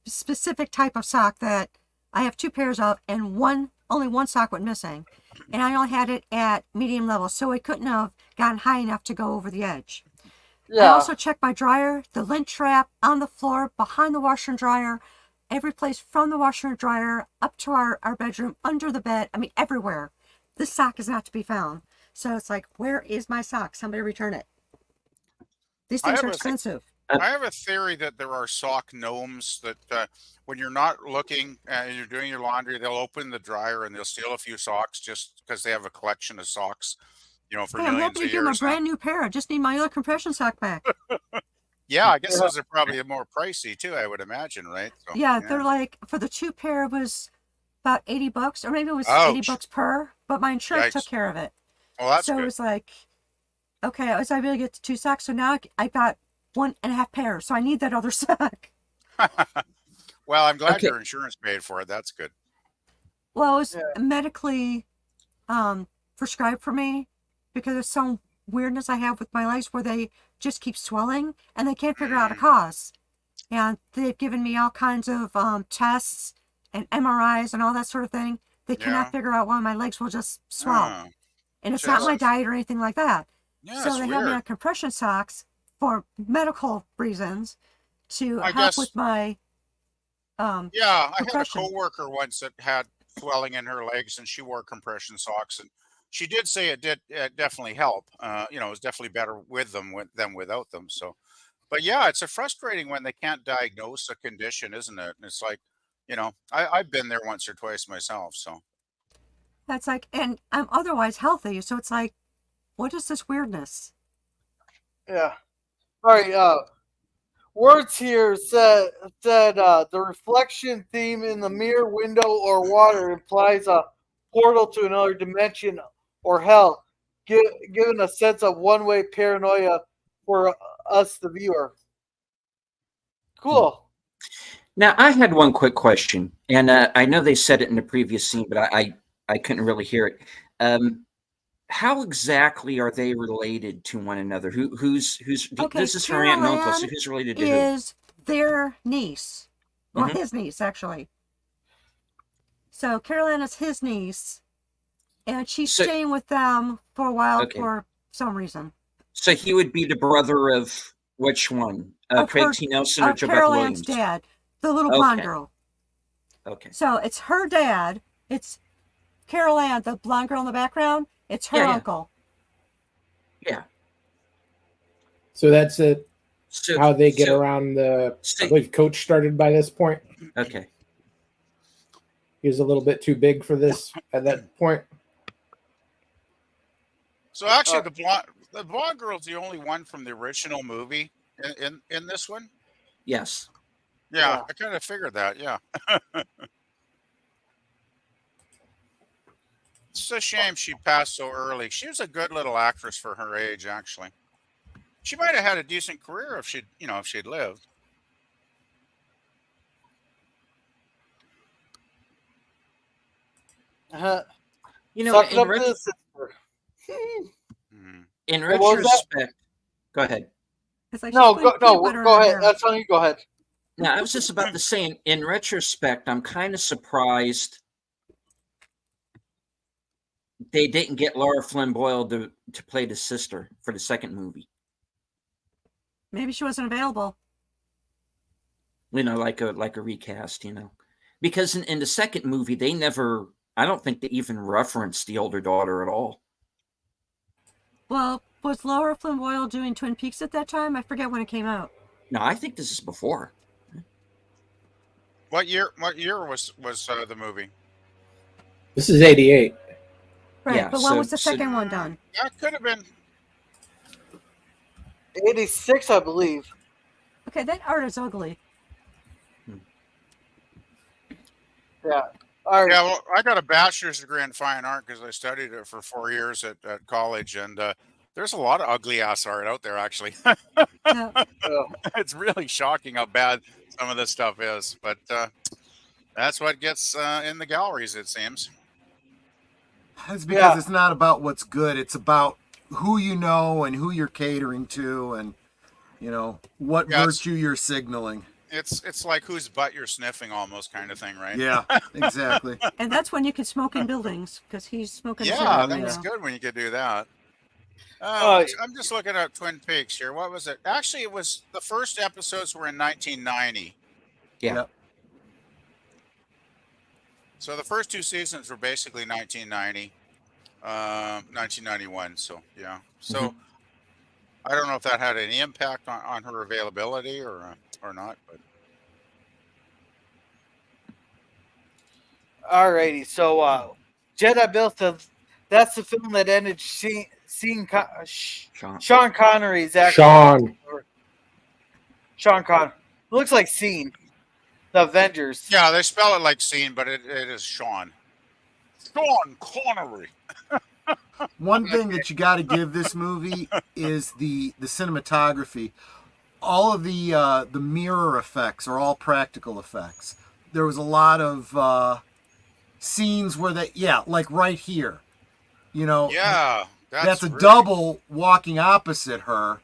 specific type of sock that I have 2 pairs of, and only one sock went missing. And I only had it at medium level, so it couldn't have gotten high enough to go over the edge. Yeah. I also checked my dryer, the lint trap, on the floor, behind the washer and dryer, every place from the washer and dryer up to our bedroom, under the bed, I mean, everywhere. This sock is not to be found. So it's like, where is my sock? Somebody return it. These things are expensive. I have a theory that there are sock gnomes that when you're not looking and you're doing your laundry, they'll open the dryer and they'll steal a few socks just because they have a collection of socks, for millions of years. I'm happy to give them a brand new pair. I just need my other compression sock back. Yeah, I guess those are probably more pricey too, I would imagine, right? So, they're like, for the 2 pair, it was about $80, or maybe it was $80 per, but my insurance took care of it. Well, that's good. So it was like, okay, I was able to get the 2 socks, so now I got 1.5 pairs, so I need that other sock. Well, I'm glad your insurance paid for it. That's good. Well, it was medically prescribed for me because of some weirdness I have with my legs where they just keep swelling and they can't figure out a cause. And they've given me all kinds of tests and MRIs and all that sort of thing. They cannot figure out why my legs will just swell. And it's not my diet or anything like that. Yeah, so they have me on compression socks for medical reasons to help with my I had a coworker once that had swelling in her legs and she wore compression socks, and she did say it did definitely help. It was definitely better with them than without them. So, but yeah, it's frustrating when they can't diagnose a condition, isn't it? And it's like, I've been there once or twice myself. So that's like, and I'm otherwise healthy, so it's like, what is this weirdness? Yeah. All right. Words here said the reflection theme in the mirror, window, or water implies a portal to another dimension or hell, given a sense of one-way paranoia for us, the viewer. Cool. Now, I had one quick question, and I know they said it in the previous scene, but I couldn't really hear it. How exactly are they related to one another? Who's Okay, this is her aunt and uncle, so Carol who's related to is their niece. Well, Mhm. his niece, actually. So Carol Anne is his niece, and she's So- staying with them for a while Okay. for some reason. who? So he would be the brother of which one? Of Craig her- T. Nelson or Of Joe Carol Beth Anne's Williams? dad, the little blonde Okay. girl. Okay. So it's her dad. It's Carol Anne, the blonde girl in the background. It's her Yeah. uncle. Yeah. So that's it. So How they get so- around the. so- I believe Coach started by this point. Okay. He was a little bit too big for this at that point. So actually, the blonde girl's the only one from the original movie in this one. Yes. Yeah, I kind of figured that. Yeah. It's a shame she passed so early. She was a good little actress for her age, actually. She might have had a decent career if she'd lived. You know, Suck it in, up to ret- the sister. Mhm. in What was that? retrospect, go ahead. It's like No, she's go, putting peanut butter in go her ahead. hair. That's on you. Go ahead. Now, I was just about to say, in retrospect, I'm kind of surprised they didn't get Lara Flynn Boyle to play the sister for the second movie. Maybe she wasn't available. You know, like a recast. You know, because in the second movie, they never. I don't think they even referenced the older daughter at all. Well, was Laura Flynn Boyle doing Twin Peaks at that time? I forget when it came out. No, I think this is before. What year? What year was the movie? This is 88. Right, Yeah, but when so- was the so- second one done? That could have been. 86, I believe. Okay, that art is ugly. Yeah. All right. Yeah, well, I got a bachelor's degree in fine art because I studied it for 4 years at college, and there's a lot of ugly ass art out there. Actually, Yeah. it's really shocking how bad some of this stuff is. But that's what gets in the galleries, it seems. It's because it's not about what's good. It's about who you know and who you're catering to, and what virtue you're signaling. It's like whose butt you're sniffing, almost kind of thing, right? Yeah, exactly. And that's when you can smoke in buildings, because he's smoking a Yeah, cigarette that right was now. good when you could do that. Oh, I'm just looking at Twin Peaks here. What was it? Actually, it was the first episodes were in 1990. Yeah. Yep. So the first two seasons were basically 1990, 1991. So yeah. So I don't know if that had any impact on her availability or not. But Alrighty, so Jedi Bill says that's the film that ended Sean Connery's action. Sean Connery. Looks like Scene. The Avengers. yeah, they spell it like scene, but it is Sean. Sean Connery. One thing that you got to give this movie is the cinematography. All of the mirror effects are all practical effects. There was a lot of scenes where like right here, Yeah, that's a really- double walking opposite her,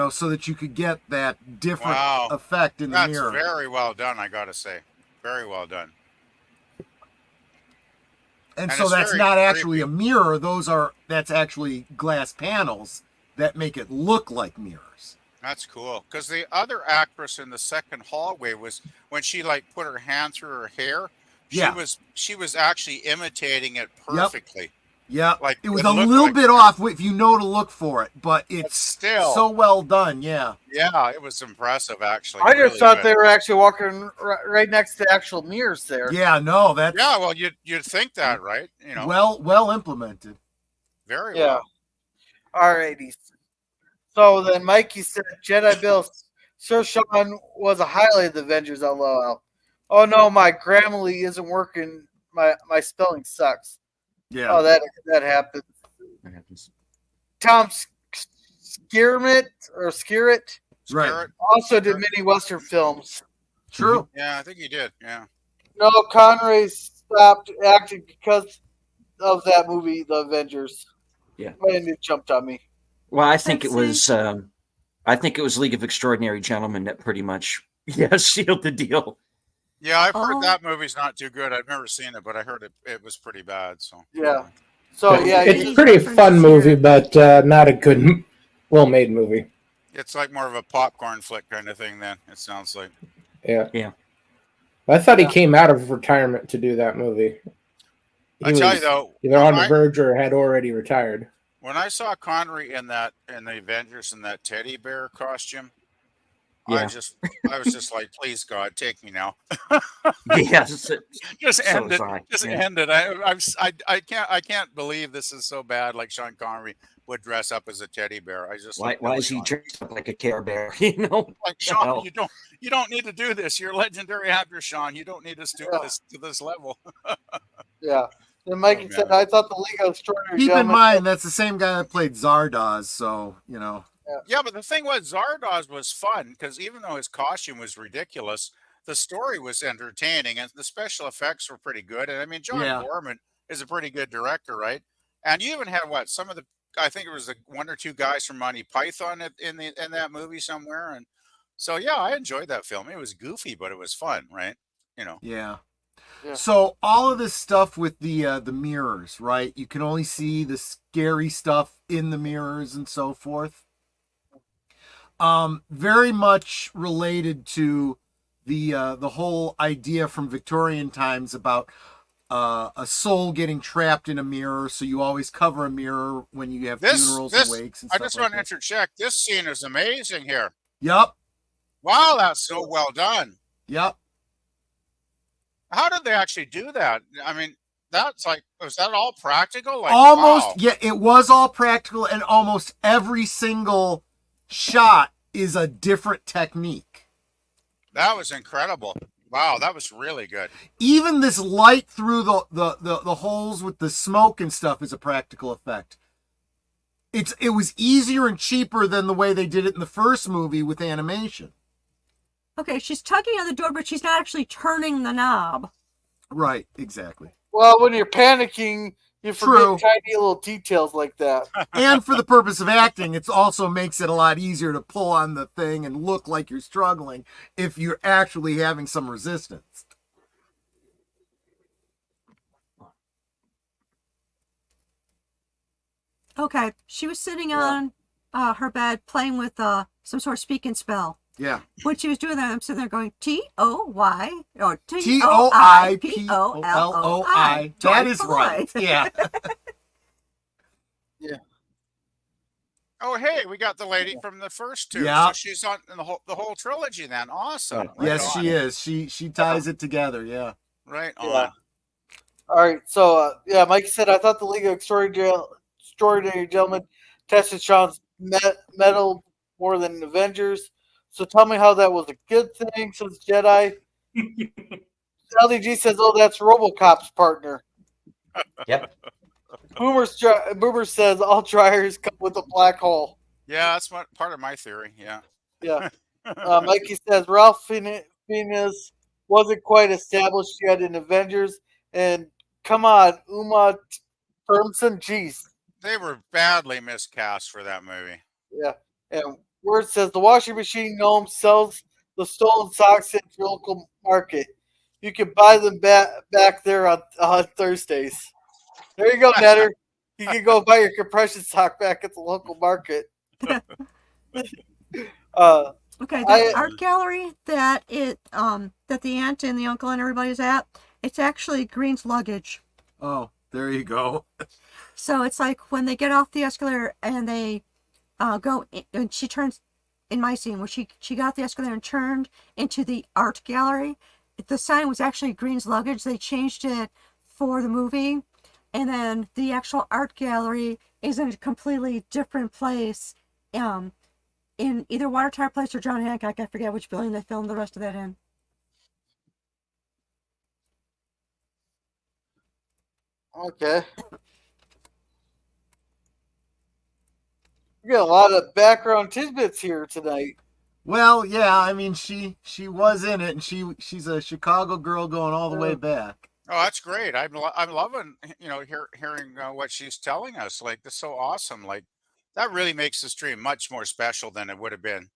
so that you could get that different Wow. effect in the That's mirror. very well done, I gotta say. Very well done. And And so it's that's very not actually creepy. a mirror. That's actually glass panels that make it look like mirrors. That's cool. Because the other actress in the second hallway was when she put her hand through her hair. Yeah. She was actually imitating it perfectly. Yeah, Like, it was it a looked little like bit off if you know to look for it, but it's still- so well done. Yeah, Yeah, it was impressive actually. I just Really thought good. they were actually walking right next to actual mirrors there. yeah, no, that's Yeah, well, you'd think that, right? well implemented. Very Yeah. well. Alrighty. So then Mikey said Jedi Bill Sir Sean was a highlight of the Avengers, LOL. Oh no, my Grammarly isn't working. My spelling sucks. Yeah. Oh, that happened. That happens. Tom Skerritt Right. Skerritt. also did many Western films. True. Yeah, I think he did. Yeah. No, Connery stopped acting because of that movie, The Avengers. Yeah. And it jumped on me. Well, I think Let's it was League of Extraordinary Gentlemen that pretty much sealed the deal. Yeah, I've heard Oh. that movie's not too good. I've never seen it, but I heard it was pretty bad. So Yeah. So yeah, It's he- a pretty fun movie, but not a good, well-made movie. it's like more of a popcorn flick kind of thing. Then it sounds like. Yeah. Yeah. I thought he came out of retirement to do that movie. I tell you though, either on the when verge or had already retired. when I saw Connery in the Avengers in that teddy bear costume, Yeah. I was just like, please God, take me now. Yes. Just So end it. was I. Just Yeah. end it. I can't believe this is so bad. Like Sean Connery would dress up as a teddy bear. I just Why no, is he Sean. dressed up like a Care Bear? You know? Like the Sean, hell? you don't need to do this. You're a legendary actor, Sean. You don't need to stoop Yeah. to this level. yeah. Then Mikey Oh, said, man. "I thought the League of Extraordinary Keep in Gentlemen." mind that's the same guy that played Zardoz, so you know. Yeah, but the thing was, Zardoz was fun because even though his costume was ridiculous, the story was entertaining and the special effects were pretty good. And I mean, John Yeah. Borman is a pretty good director, right? And you even had some of the I think it was the one or two guys from Monty Python in that movie somewhere. And so yeah, I enjoyed that film. It was goofy, but it was fun, right? You know. Yeah. Yeah. So all of this stuff with the mirrors, right? You can only see the scary stuff in the mirrors and so forth. Very much related to the whole idea from Victorian times about a soul getting trapped in a mirror, so you always cover a mirror when you have funerals and wakes and I stuff just like want to that. interject. This scene is amazing here. Yep. Wow, that's so well done. Yep. How did they actually do that? I mean, that's like, was that all practical? Like, Almost, wow. yeah, it was all practical, and almost every single shot is a different technique. That was incredible. Wow, that was really good. Even this light through the holes with the smoke and stuff is a practical effect. It was easier and cheaper than the way they did it in the first movie with animation. Okay, she's tugging on the door, but she's not actually turning the knob. Right, exactly. Well, when you're panicking, you True. forget tiny little details like that. And for the purpose of acting, it also makes it a lot easier to pull on the thing and look like you're struggling if you're actually having some resistance. Okay, she was sitting on her bed playing with some sort of speak and spell. Yeah. When she was doing that, I'm sitting there going T-O-Y or T-O-I-P-O-L-O-I. That is right. Yeah. Oh, hey, we got the lady from the first two. Yeah. So she's on in the whole trilogy then. Awesome. Right Yes, on. she is. She ties it together. Yeah. Right on. Yeah. All right, so Mike said, "I thought the League of Extraordinary Gentlemen tested Sean's metal more than Avengers. So tell me how that was a good thing since Jedi." LDG says, "Oh, that's RoboCop's partner." Yep. Boomer says, "All dryers come with a black hole." Yeah, that's part of my theory. Yeah. Yeah. Mikey says, "Ralph Fiennes wasn't quite established yet in Avengers." And come on, Uma Thurman, jeez. They were badly miscast for that movie. Yeah. And Word says, "The washing machine gnome sells the stolen socks at your local market. You can buy them back there on Thursdays." There you go, Netter. You can go buy your compression sock back at the local market. Okay, the I- art gallery that the aunt and the uncle and everybody's at, it's actually Green's luggage. Oh, there you go. So it's like when they get off the escalator and they go in, and she turns in my scene where she got off the escalator and turned into the art gallery. The sign was actually Green's luggage. They changed it for the movie, and then the actual art gallery is in a completely different place. in either Watertower Place or John Hancock. I forget which building they filmed the rest of that in. Okay. We got a lot of background tidbits here tonight. Well, yeah, I mean, she was in it, and she's a Chicago girl going all the way back. Oh, that's great. I'm loving hearing what she's telling us. Like, that's so awesome. Like, that really makes the stream much more special than it would have been,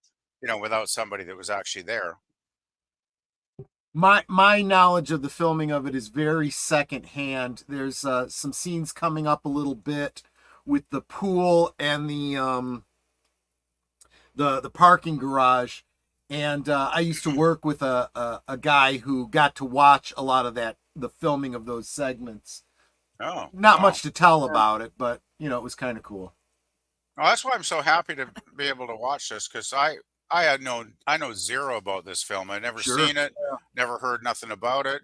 without somebody that was actually there. My knowledge of the filming of it is very secondhand. There's some scenes coming up a little bit with the pool and the parking garage, and I used to work with a guy who got to watch a lot of the filming of those segments. Oh, not much to tell about it, but it was kind of cool. Well, that's why I'm so happy to be able to watch this, because I know zero about this film. I'd never seen it, never heard nothing about it.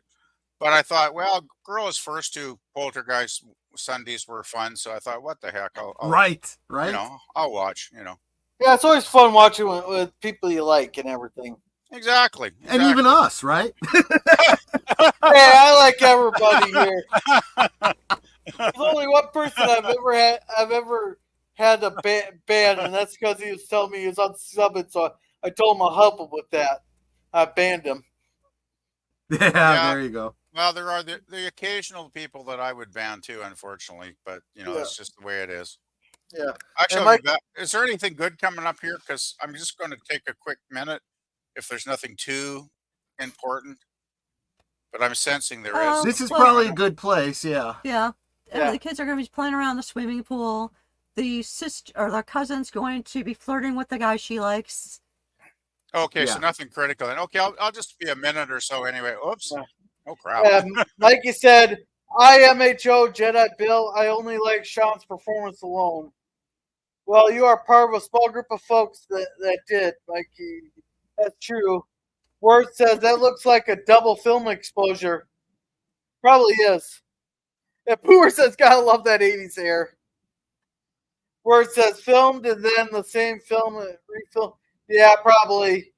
But I thought, well, Girl's first two Poltergeist Sundays were fun, so I thought, what the heck? I'll right. I'll watch. Yeah, it's always fun watching with people you like and everything. Exactly. And even us, right? Hey, I like everybody here. There's only one person I've ever had a ban, and that's because he was telling me he was unsubbed, so I told him I'll help him with that. I banned him. Yeah, there you go. Well, there are the occasional people that I would ban too, unfortunately, but that's just the way it is. Yeah. Actually, is there anything good coming up here? Because I'm just going to take a quick minute if there's nothing too important. But I'm sensing there is. This is probably a good place, yeah. Yeah. The kids are going to be playing around the swimming pool. The sister or the cousin's going to be flirting with the guy she likes. Okay, so nothing critical. And okay, I'll just be a minute or so anyway. Oops. Oh crap. Mikey said, IMHO Jedi Bill, I only like Sean's performance alone. Well, you are part of a small group of folks that did, Mikey. That's true. Word says that looks like a double film exposure. Probably is. And Pooher says, gotta love that 80s hair. Word says filmed and then the same film refilmed. Yeah, probably.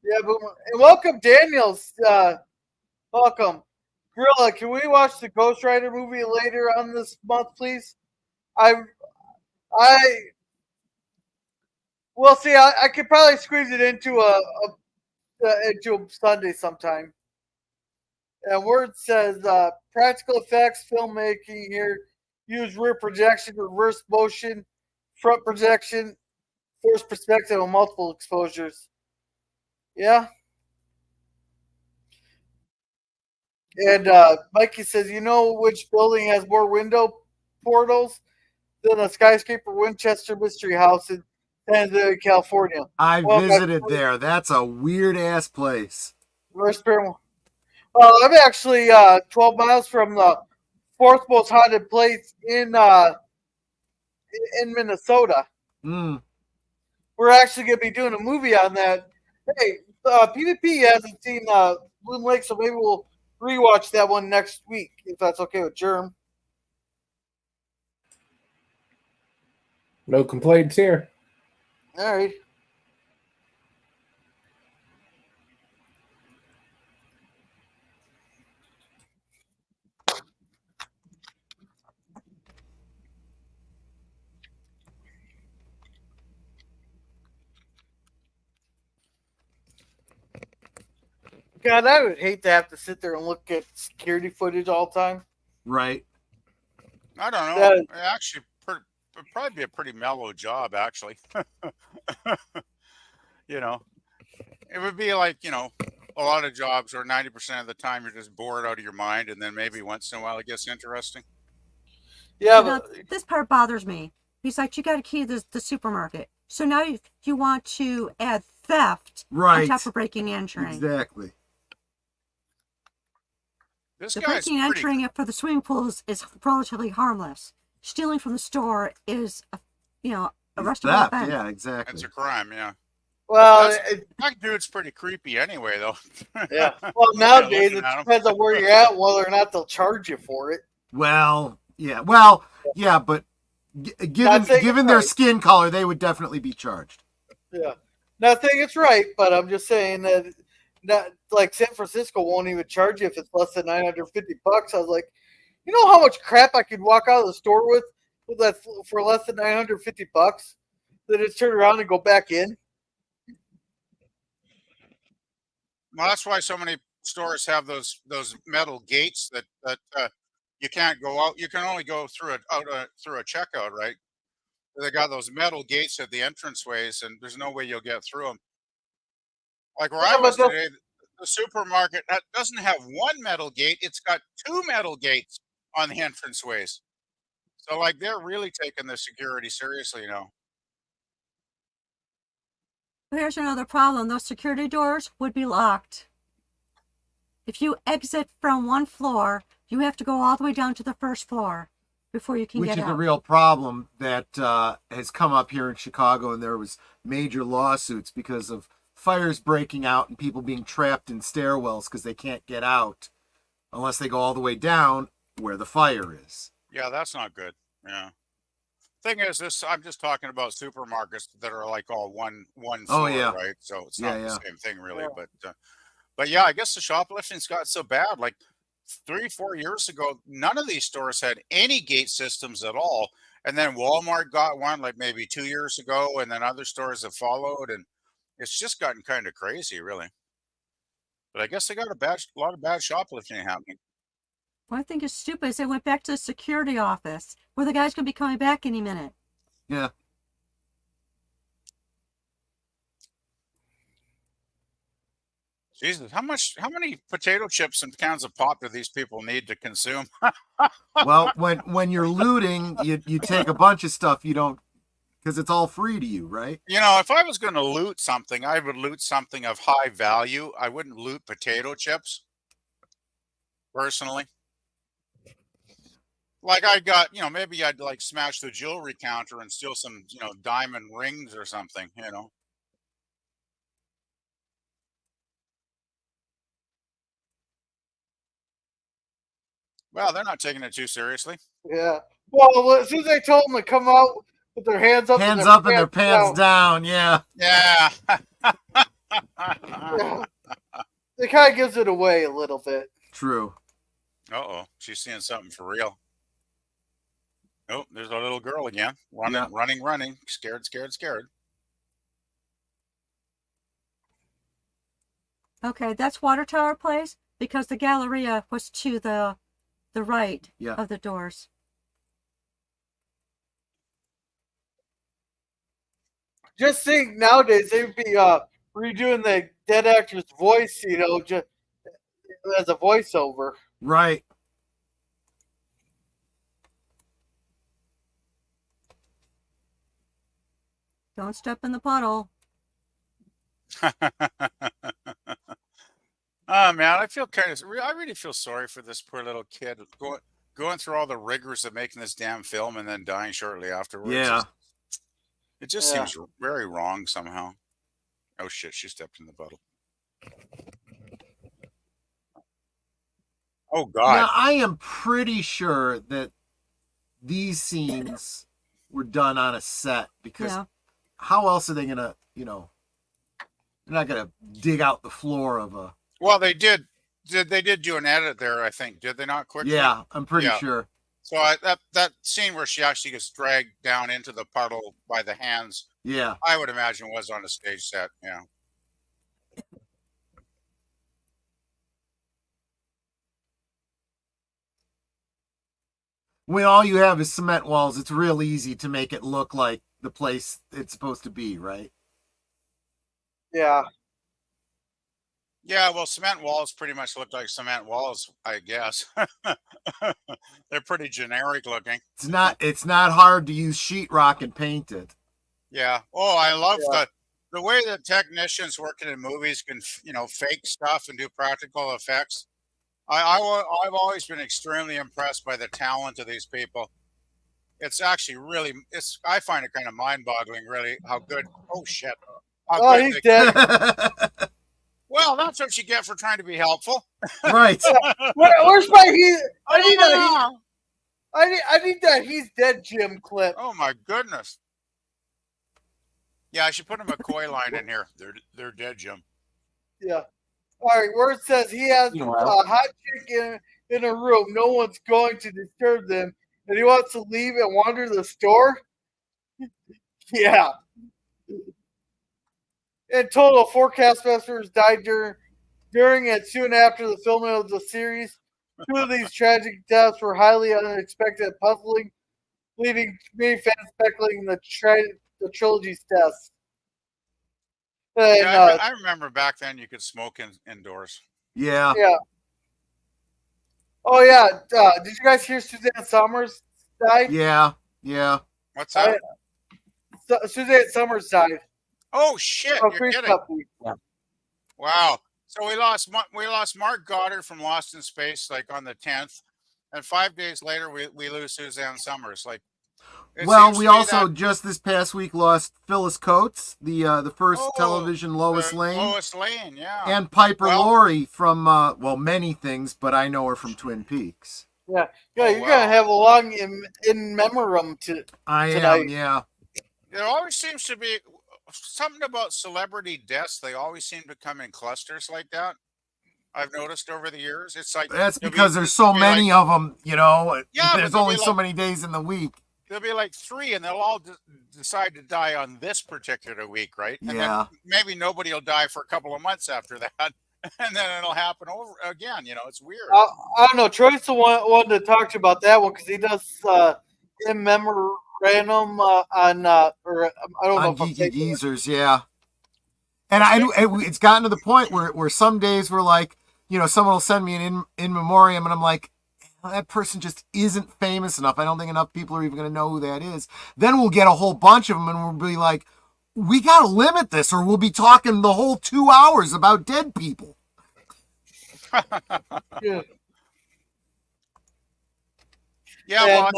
Yeah, Boomer. And welcome, Daniels. Welcome. Gorilla, can we watch the Ghost Rider movie later on this month, please? We'll see. I could probably squeeze it into a Sunday sometime. And Word says practical effects filmmaking here. Use rear projection, reverse motion, front projection, force perspective on multiple exposures. Yeah. And Mikey says, you know which building has more window portals than a skyscraper Winchester Mystery House in San Jose, California? I visited there. That's a weird ass place. Well, I'm actually 12 miles from the fourth most haunted place in Minnesota. We're actually going to be doing a movie on that. Hey, PvP hasn't seen Bloom Lake, so maybe we'll rewatch that one next week, if that's okay with Germ. No complaints here. All right. God, I would hate to have to sit there and look at security footage all the time. Right. I don't know. Actually, it'd probably be a pretty mellow job, actually. It would be like, a lot of jobs where 90% of the time you're just bored out of your mind, and then maybe once in a while it gets interesting. Yeah, but this part bothers me. He's like, you got a key to the supermarket. So now you want to add theft on top of breaking and entering. Exactly. The breaking and entering for the swimming pools is relatively harmless. Stealing from the store is, a arrestable offense. Yeah, exactly. It's a crime, yeah. Well, that dude's pretty creepy anyway, though. Yeah. Well, nowadays it depends on where you're at, whether or not they'll charge you for it. Well, yeah. Well, yeah, but given their skin color, they would definitely be charged. Yeah. Not saying it's right, but I'm just saying that not like San Francisco won't even charge you if it's less than $950. I was like, you know how much crap I could walk out of the store with that for less than $950? Then just turn around and go back in. Well, that's why so many stores have those metal gates that you can't go out. You can only go through through a checkout, right? They got those metal gates at the entranceways, and there's no way you'll get through them. Like where I Yeah, but was today, the supermarket that doesn't have one metal gate; it's got two metal gates on the entranceways. So, like, they're really taking the security seriously now. Here's another problem. Those security doors would be locked. If you exit from one floor, you have to go all the way down to the first floor before you can Which get is out. a real problem that has come up here in Chicago, and there was major lawsuits because of fires breaking out and people being trapped in stairwells because they can't get out unless they go all the way down where the fire is. Yeah, that's not good. Yeah. Thing is, this I'm just talking about supermarkets that are like all one Oh, floor, yeah. right? So it's Yeah, not the yeah. same thing really. Yeah. But yeah, I guess the shoplifting's got so bad. Like 3, 4 years ago, none of these stores had any gate systems at all. And then Walmart got one like maybe 2 years ago, and then other stores have followed, and it's just gotten kind of crazy, really. But I guess they got a lot of bad shoplifting happening. What I think is stupid is they went back to the security office where the guy's going to be coming back any minute. Yeah. Jesus, how many potato chips and cans of pop do these people need to consume? Well, when you're looting, you take a bunch of stuff you don't, because it's all free to you, right? You know, if I was going to loot something, I would loot something of high value. I wouldn't loot potato chips, personally. Like I got, maybe I'd like smash the jewelry counter and steal some, diamond rings or something. Well, they're not taking it too seriously. Yeah. Well, as soon as I told them to come out with their hands up, Hands and up and their pants down. Yeah. Yeah. Yeah. It kind of gives it away a little bit. True. Uh-oh, she's seeing something for real. Oh, there's a little girl again. Running, Yeah. running. Scared, scared, scared. Okay, that's Water Tower Place because the Galleria was to the right of the doors. Just think nowadays they'd be redoing the dead actor's voice, just as a voiceover. Right. Don't step in the puddle. Oh man, I really feel sorry for this poor little kid going through all the rigors of making this damn film and then dying shortly afterwards. Yeah. It just seems very wrong somehow. Oh shit, she stepped in the puddle. Oh God. Now, I am pretty sure that these scenes were done on a set because how else are they gonna, they're not gonna dig out the floor of a. Well, they did. They did do an edit there, I think. Did they not quickly? Yeah, I'm pretty sure. So that scene where she actually gets dragged down into the puddle by the hands. Yeah. I would imagine was on a stage set. Yeah. When all you have is cement walls, it's real easy to make it look like the place it's supposed to be, right? Yeah. Yeah, well, cement walls pretty much look like cement walls, I guess. They're pretty generic looking. It's not hard to use sheetrock and paint it. Yeah. Oh, I love the way that technicians working in movies can, fake stuff and do practical effects. I've always been extremely impressed by the talent of these people. It's actually really, I find it kind of mind-boggling, really, how good. Oh shit! He's dead. Well, that's what you get for trying to be helpful. Right. Where's my I need that he's dead Jim clip. Oh my goodness. Yeah, I should put a McCoy line in here. They're dead, Jim. Yeah. All right, where it says he has You know, a hot chick in a room, no one's going to disturb them, and he wants to leave and wander the store. Yeah. In total, 4 cast members died during and soon after the filming of the series. 2 of these tragic deaths were highly unexpected and puzzling, leaving many fans speculating the trilogy's deaths. And, Yeah, I remember back then you could smoke indoors. Yeah. yeah. Oh yeah. Did you guys hear Suzanne Summers died? Yeah. Yeah. What's that? Suzanne Summers died. Oh shit! Oh, You're kidding? Yeah. Wow. So we lost Mark Goddard from Lost in Space like on the 10th, and 5 days later we lose Suzanne Summers. Like, well, we also just this past week lost Phyllis Coates, the first television Lois Lane. Lois Lane, yeah. And Piper Laurie from many things, but I know her from Twin Peaks. Yeah, you're gonna have a long in memoriam tonight. Am, yeah. There always seems to be something about celebrity deaths. They always seem to come in clusters like that. I've noticed over the years. It's like that's because there's so many of them. You know, yeah, there's only so many days in the week. There'll be like 3, and they'll all decide to die on this particular week, right? And yeah. then maybe nobody will die for a couple of months after that, and then it'll happen over again. You know, it's weird. I don't know. Troy's the one to talk to you about that one because he does in memorandum on or I don't know if Geeky Geezers, yeah. And it's gotten to the point where some days we're like, someone will send me an in memoriam, and I'm like, that person just isn't famous enough. I don't think enough people are even going to know who that is. Then we'll get a whole bunch of them, and we'll be like, we got to limit this, or we'll be talking the whole 2 hours about dead people. Yeah. Yeah, well,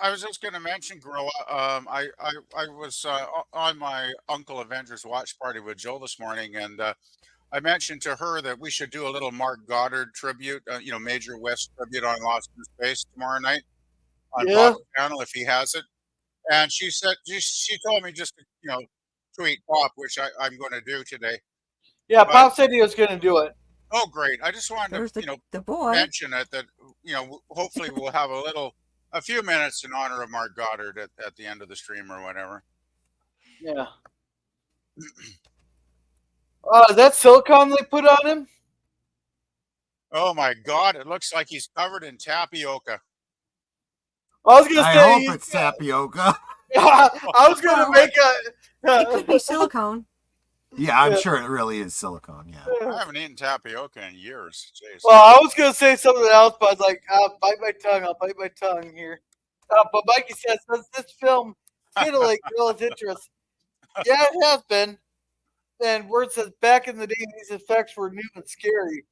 I was just going to mention, Gorilla. I was on my Uncle Avengers watch party with Joe this morning, and I mentioned to her that we should do a little Mark Goddard tribute, Major West tribute on Lost in Space tomorrow night on Bob's channel if he has it. And she said she told me just to tweet Pop, which I'm going to do today. Yeah, Pop said he was going to do it. Oh, great! I just wanted to mention it that hopefully we'll have a few minutes in honor of Mark Goddard at the end of the stream or whatever. Yeah. Is that silicone they put on him? Oh my God! It looks like he's covered in tapioca. I was gonna say. I hope it's tapioca. I was gonna make it could be silicone. Yeah, I'm sure it really is silicone. Yeah. I haven't eaten tapioca in years. Jeez. Well, I was gonna say something else, but I was like, I'll bite my tongue here. But Mikey says, does this film titillate girls' interest? Yeah, it has been. And Word says, back in the day, these effects were new and scary.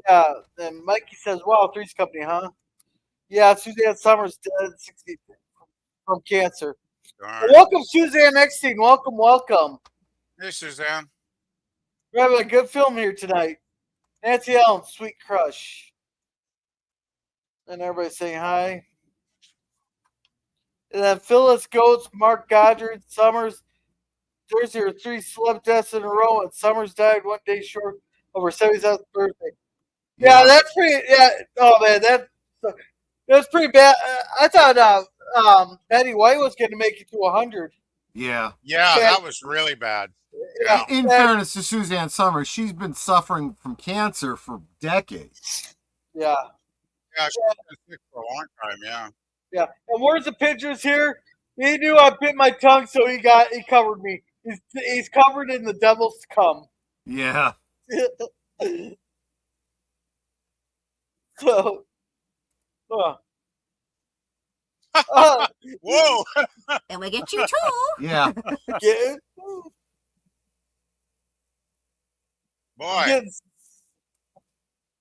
Yeah. And Mikey says, wow, Three's Company, huh? Yeah, Suzanne Summers dead 60 from cancer. Well, welcome, Suzanne Eckstein. Welcome. Hey, Suzanne. We're having a good film here tonight. Nancy Allen, Sweet Crush. And everybody saying hi. And then Phyllis Goetz, Mark Goddard, Summers. Thursday are 3 celeb deaths in a row, and Summers died 1 day short of her 77th birthday. Yeah, that's pretty. Yeah, oh man, that's pretty bad. I thought Betty White was going to make it to 100. Yeah. Yeah, that was really bad. Yeah. In fairness to Suzanne Summers, she's been suffering from cancer for decades. Yeah. Yeah, she's been sick for a long time. Yeah. Yeah. And where's the pictures here? He knew I bit my tongue, so he covered me. He's covered in the devil's cum. Yeah. So. Whoa. And we get you too. Yeah. Boy.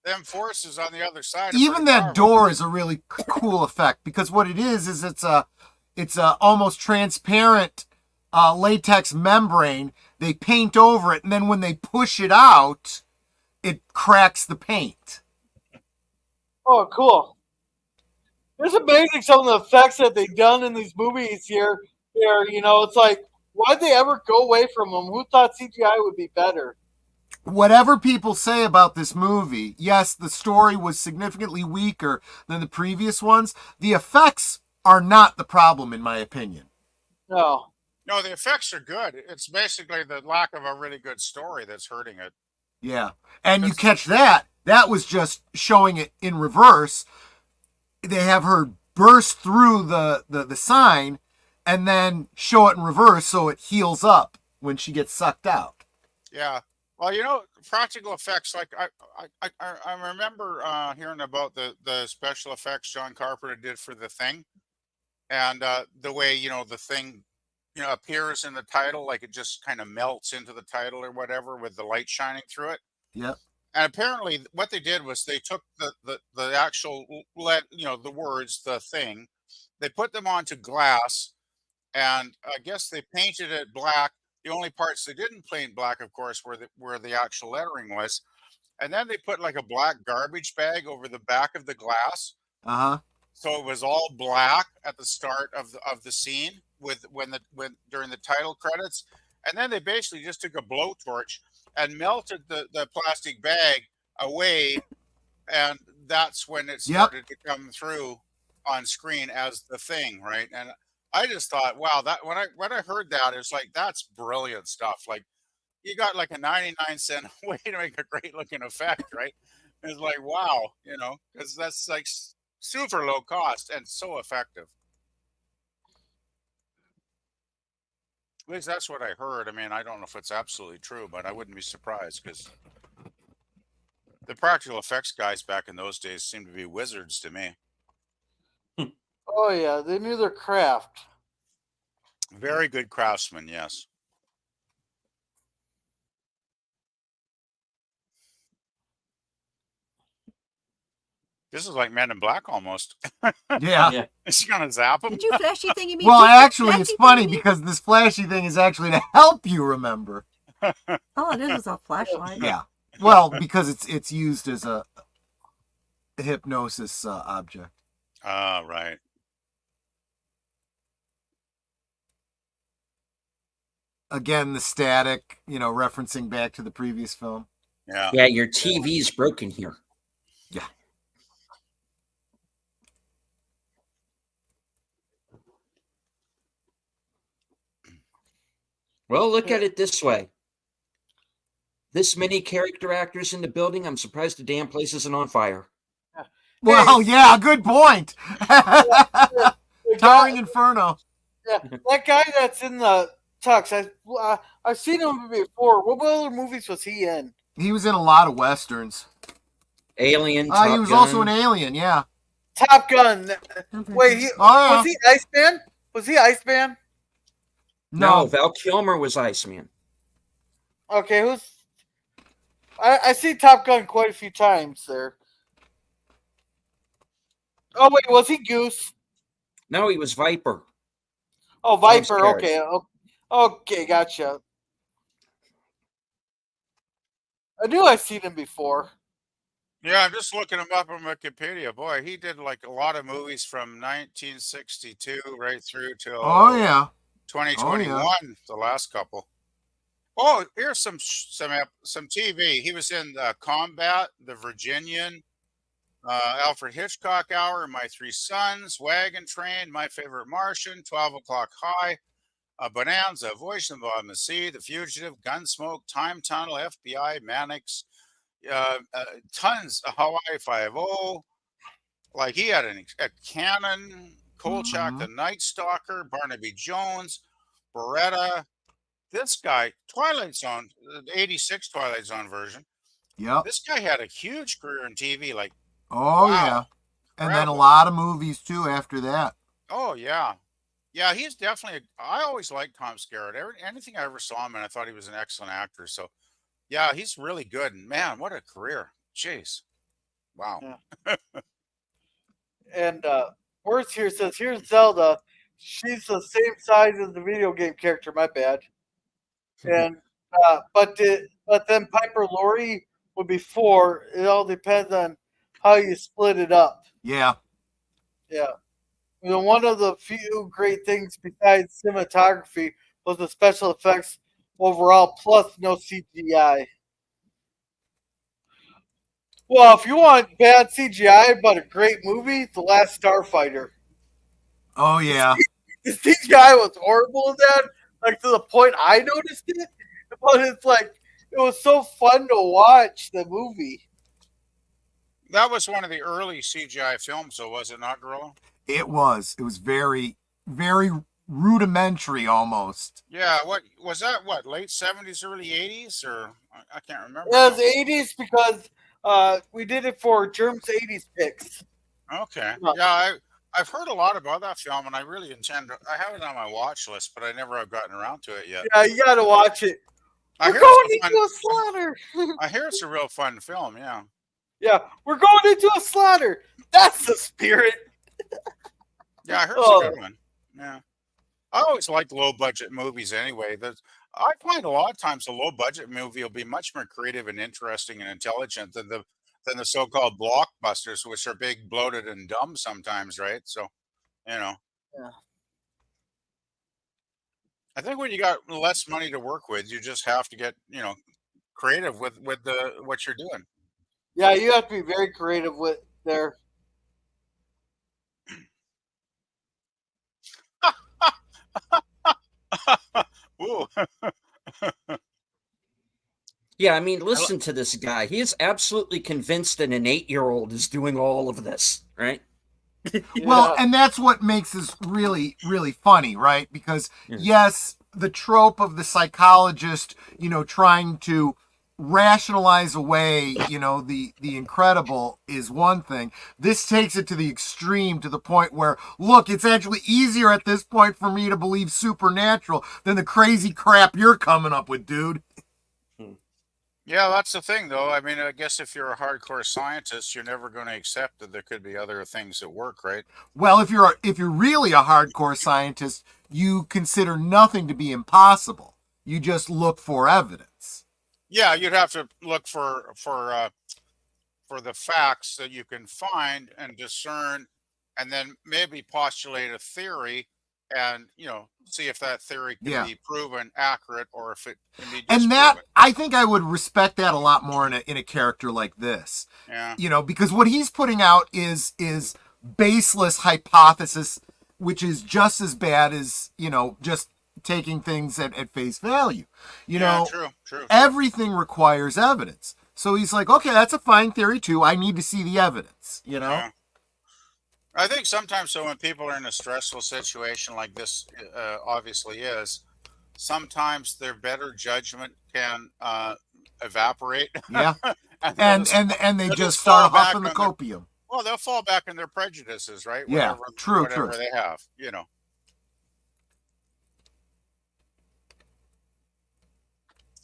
Them forces on the other side. Even that door is a really cool effect because what it is it's a almost transparent latex membrane. They paint over it, and then when they push it out, it cracks the paint. Oh, cool. It's amazing some of the effects that they've done in these movies here. It's like Why'd they ever go away from them? Who thought CGI would be better? Whatever people say about this movie, yes, the story was significantly weaker than the previous ones. The effects are not the problem, in my opinion. No. No, the effects are good. It's basically the lack of a really good story that's hurting it. Yeah. And you catch that. That was just showing it in reverse. They have her burst through the sign and then show it in reverse so it heals up when she gets sucked out. Yeah. Well, practical effects. Like I remember hearing about the special effects John Carpenter did for The Thing, and the way the thing appears in the title, like it just kind of melts into the title or whatever with the light shining through it. Yep. And apparently, what they did was they took the actual the words "The Thing," they put them onto glass, and I guess they painted it black. The only parts they didn't paint black, of course, where the actual lettering was. And then they put like a black garbage bag over the back of the glass. Uh-huh. So it was all black at the start of the scene when during the title credits. And then they basically just took a blowtorch and melted the plastic bag away, and that's when it started to come through on screen as The Thing, right? And I just thought, wow, that when I heard that, it's like, that's brilliant stuff. Like, you got like a 99-cent way to make a great looking effect, right? It's like, wow, because that's like super low cost and so effective. At least that's what I heard. I mean, I don't know if it's absolutely true, but I wouldn't be surprised because the practical effects guys back in those days seemed to be wizards to me. Oh yeah, they knew their craft. Very good craftsmen, yes. This is like Men in Black almost. Yeah. Is she gonna zap him? Did you flashy thingy me? Well, actually, it's funny because this flashy thing is actually to help you remember. All it is a flashlight. Yeah. Well, because it's used as a hypnosis object. Ah, right. Again, the static, referencing back to the previous film. Yeah. Yeah, your TV's broken here. Yeah. Well, look at it this way. This many character actors in the building, I'm surprised the damn place isn't on fire. Well, yeah, good point. Towering Inferno. Yeah, that guy that's in the tux, I've seen him before. What other movies was he in? He was in a lot of westerns. Alien. He was also an alien, yeah. Top Gun. Wait, was he Iceman? Was he Iceman? No, Val Kilmer was Iceman. Okay, I see Top Gun quite a few times there. Oh wait, was he Goose? No, he was Viper. Oh, Viper. Okay, okay, gotcha. I knew I'd seen him before. Yeah, I'm just looking him up on Wikipedia. Boy, he did like a lot of movies from 1962 right through till 2021. The last couple. Oh, here's some TV. He was in Combat, The Virginian, Alfred Hitchcock Hour, My Three Sons, Wagon Train, My Favorite Martian, 12 O'Clock High, Bonanza, Voice of the Sea, The Fugitive, Gunsmoke, Time Tunnel, FBI, Mannix, tons of Hawaii Five-0. Like he had a Cannon, Kolchak, The Night Stalker, Barnaby Jones, Beretta. This guy, Twilight Zone, the 86 Twilight Zone version. Yep. This guy had a huge career in TV. Like, wow. Yeah. And then a lot of movies too after that. Oh, yeah. Yeah, he's definitely, I always liked Tom Skerritt. Anything I ever saw him in, I thought he was an excellent actor. So, yeah, he's really good. And man, what a career. Jeez. Wow. Yeah. And words here says, here's Zelda. She's the same size as the video game character. My bad. And but then Piper Laurie would be 4. It all depends on how you split it up. Yeah. Yeah. One of the few great things besides cinematography was the special effects overall, plus no CGI. Well, if you want bad CGI but a great movie, The Last Starfighter. Oh yeah. The CGI was horrible in that, like to the point I noticed it. But it's like it was so fun to watch the movie. That was one of the early CGI films, though, was it not, Gorilla? It was. It was very, very rudimentary almost. Yeah, what was that? What, late 70s, early 80s, or I can't remember. It was 80s because we did it for Germ's 80s picks. Okay. Yeah, I've heard a lot about that film, and I really intend to. I have it on my watch list, but I never have gotten around to it yet. Yeah, you gotta watch it. I We're hear going it's a into fun, a slaughter. I hear it's a real fun film. Yeah. Yeah, we're going into a slaughter. That's the spirit. Yeah, I heard it's a good one. Yeah. I always like low budget movies anyway. I find a lot of times a low budget movie will be much more creative and interesting and intelligent than the so-called blockbusters, which are big, bloated, and dumb sometimes, right? So, you know. Yeah. I think when you got less money to work with, you just have to get, creative with what you're doing. Yeah, you have to be very creative with there. Ooh. Yeah, I mean, listen to this guy. He is absolutely convinced that an 8-year-old is doing all of this, right? Well, and that's what makes this really, really funny, right? Because yes, the trope of the psychologist, trying to rationalize away, the incredible is one thing. This takes it to the extreme, to the point where, look, it's actually easier at this point for me to believe supernatural than the crazy crap you're coming up with, dude. Yeah, that's the thing, though. I mean, I guess if you're a hardcore scientist, you're never going to accept that there could be other things that work, right? Well, if you're really a hardcore scientist, you consider nothing to be impossible. You just look for evidence. Yeah, you'd have to look for the facts that you can find and discern, and then maybe postulate a theory, and see if that theory can be proven accurate or if it can be disproven. And that, I think I would respect that a lot more in a character like this. Yeah. Because what he's putting out is baseless hypothesis, which is just as bad as just taking things at face value. True. Everything requires evidence. So he's like, okay, that's a fine theory too. I need to see the evidence, Yeah. I think sometimes, so when people are in a stressful situation like this, obviously is, sometimes their better judgment can evaporate. Yeah. and they just start huffing the copium. Well, they'll fall back in their prejudices, right? Yeah, true. Whatever they have,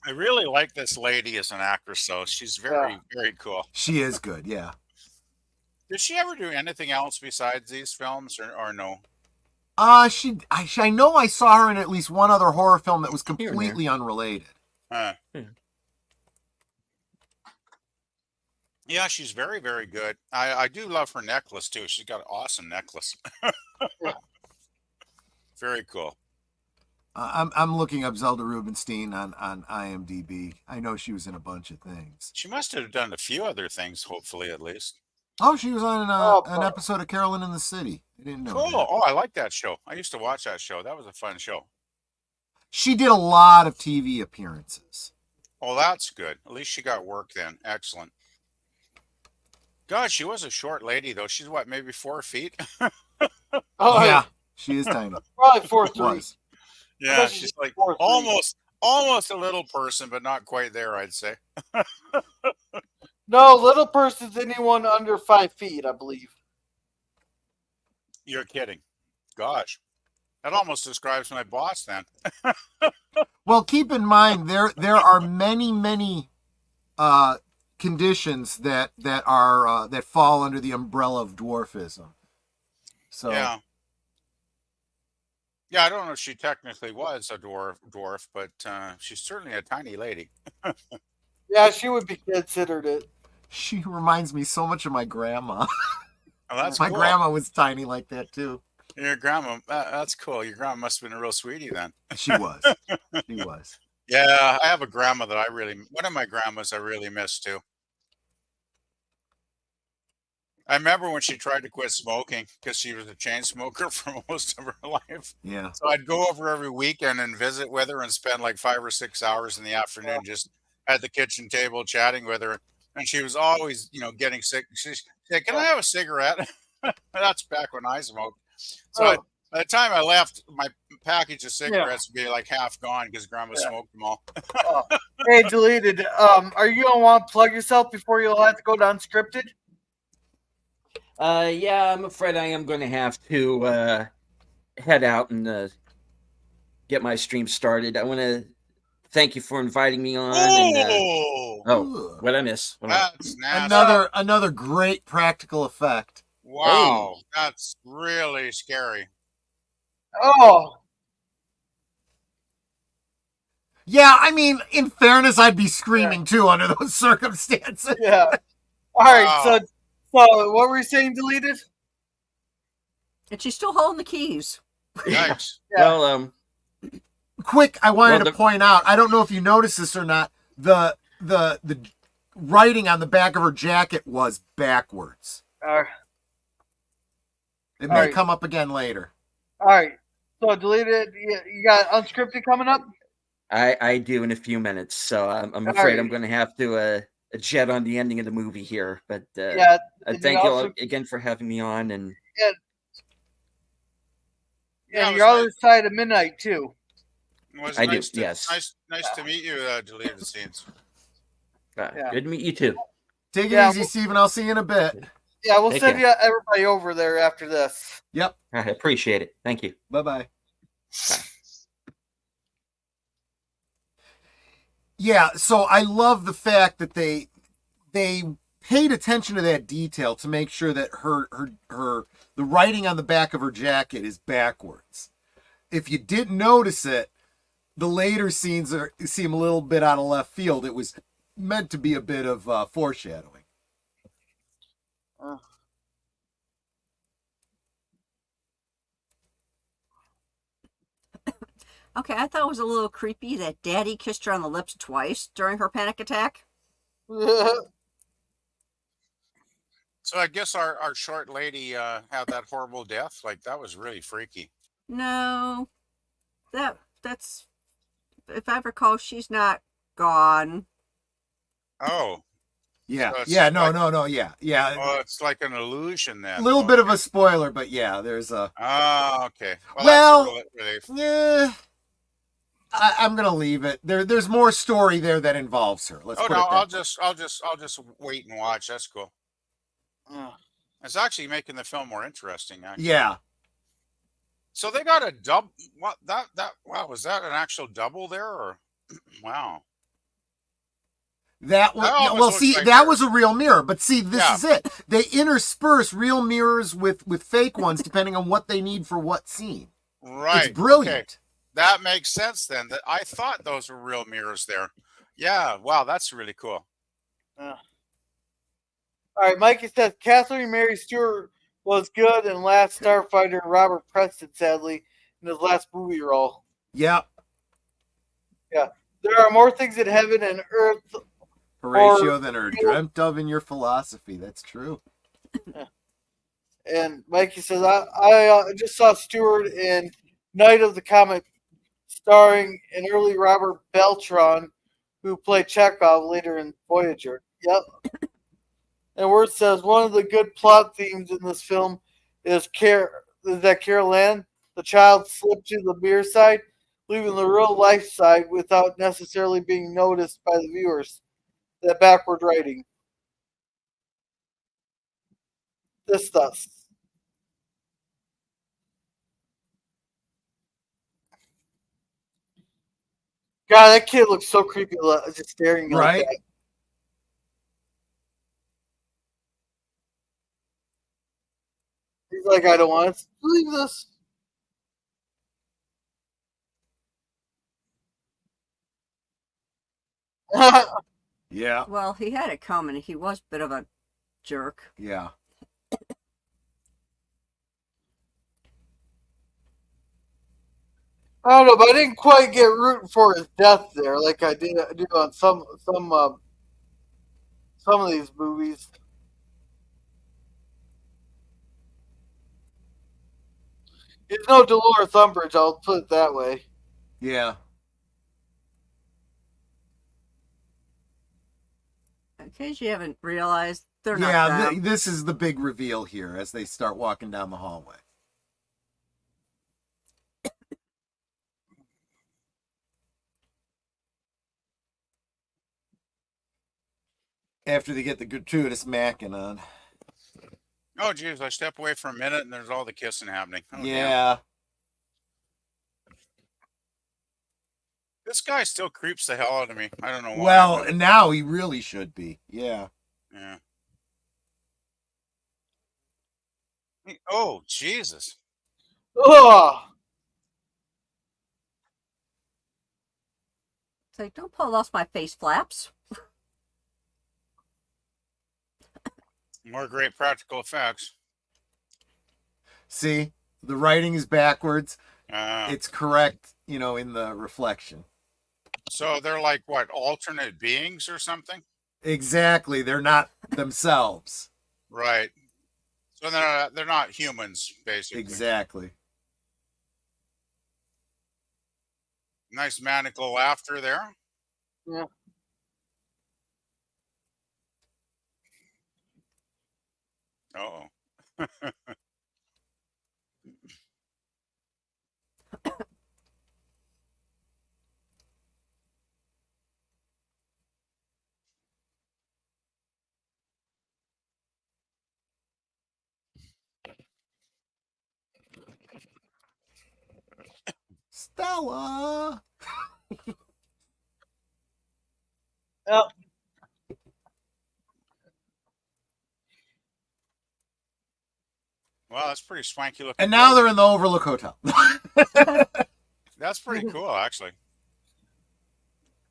I really like this lady as an actress, though. She's very, very cool. She is good, yeah. Did she ever do anything else besides these films, or no? I know I saw her in at least one other horror film that was completely unrelated. Yeah, she's very, very good. I do love her necklace too. She's got an awesome necklace. Very cool. I'm looking up Zelda Rubinstein on IMDb. I know she was in a bunch of things. She must have done a few other things, hopefully at least. Oh, she was on an episode of Carol Anne in the City. I didn't know. Cool. That. Oh, I like that show. I used to watch that show. That was a fun show. She did a lot of TV appearances. Oh, that's good. At least she got work then. Excellent. God, she was a short lady though. She's what, maybe 4 feet? Yeah, she is tiny. Probably 4'3". Yeah, she's like almost a little person, but not quite there, I'd say. No, little person's anyone under 5 feet, I believe. You're kidding. Gosh. That almost describes my boss then. Well, keep in mind there are many conditions that fall under the umbrella of dwarfism. So yeah, I don't know if she technically was a dwarf, but she's certainly a tiny lady. Yeah, she would be considered it. She reminds me so much of my grandma. Oh, that's my cool. grandma was tiny like that too. Your grandma, that's cool. Your grandma must have been a real sweetie then. She was. She was. Yeah, I have a grandma that one of my grandmas I really miss too. I remember when she tried to quit smoking because she was a chain smoker for most of her life. Yeah. So I'd go over every weekend and visit with her and spend like 5 or 6 hours in the afternoon just at the kitchen table chatting with her. And she was always, getting sick. She said, "Can I have a cigarette?" That's back when I smoked. So by the time I left, my package of cigarettes would be like half gone because Grandma smoked them all. Hey, deleted. Are you gonna want to plug yourself before you'll have to go to unscripted? Yeah, I'm afraid I am going to have to head out and get my stream started. I want to thank you for inviting me on. Oh, what'd I miss? that's nasty. Another great practical effect. Wow, that's really scary. Oh, yeah. I mean, in fairness, I'd be screaming too under those circumstances. Yeah. All right. So what were you saying? Deleted. And she's still holding the keys. Yikes. Well, quick, I wanted to point out. I don't know if you noticed this or not. The writing on the back of her jacket was backwards. It may come up again later. All right. So deleted. You got unscripted coming up. I do in a few minutes, so I'm afraid I'm going to have to jet on the ending of the movie here. But thank you all again for having me on, and your other side of midnight too. I do. Yes. Nice to meet you, deleted the scenes. Good to meet you too. Take it easy, Steven. I'll see you in a bit. Yeah, we'll send you everybody over there after this. Yep. I appreciate it. Thank you. Bye-bye. Yeah, so I love the fact that they paid attention to that detail to make sure that the writing on the back of her jacket is backwards. If you didn't notice it, the later scenes seem a little bit out of left field. It was meant to be a bit of foreshadowing. Okay, I thought it was a little creepy that Daddy kissed her on the lips twice during her panic attack. So I guess our short lady had that horrible death. Like, that was really freaky. No, that's if I recall, she's not gone. Oh. Yeah. So yeah. No. Yeah. Oh, it's like an illusion then. A little bit of a spoiler, but yeah, there's a. Oh, okay. Well, that's yeah. I'm gonna leave it. There's more story there that involves her. I'll just wait and watch. That's cool. It's actually making the film more interesting. Actually. Yeah. So they got a double. What wow, was that an actual double there, or wow? That was that was a real mirror, but see, this is it. They intersperse real mirrors with fake ones depending on what they need for what scene. Right. It's brilliant. Okay. That makes sense then. That I thought those were real mirrors there. Yeah. Wow, that's really cool. All right, Mikey says Catherine Mary Stewart was good in Last Starfighter. Robert Preston, sadly, in his last movie role. Yeah. Yeah. There are more things in heaven and earth, Horatio, than are dreamt of in your philosophy. That's true. And Mikey says, I just saw Stewart in Night of the Comet, starring an early Robert Beltran, who played Chekhov later in Voyager. Yep. And Word says one of the good plot themes in this film is that Carol Anne, the child, slipped to the mirror side, leaving the real life side without necessarily being noticed by the viewers. That backward writing. This stuff. God, that kid looks so creepy just staring like that. He's like, I don't want to believe this. Yeah. Well, he had it coming. He was a bit of a jerk. Yeah. I don't know, but I didn't quite get rooting for his death there, like I do on some of these movies. He's no Dolores Umbridge, I'll put it that way. Yeah. In case you haven't realized, they're not Yeah, them. this is the big reveal here as they start walking down the hallway. After they get the gratuitous macking on. Oh, geez, I step away for a minute and there's all the kissing happening. Oh, Yeah. Damn. This guy still creeps the hell out of me. I don't know why. Well, now he really should be. Yeah. Yeah. Oh, Jesus. Ugh. It's like, don't pull off my face flaps. More great practical effects. See, the writing is backwards. Uh, It's correct, in the reflection. So they're like what, alternate beings or something? Exactly. They're not themselves. Right. So they're not humans, basically. Exactly. Nice maniacal laughter there. Yeah. Uh-oh. Stella. Yep. Well, that's pretty swanky looking. And now they're in the Overlook Hotel. That's pretty cool, actually.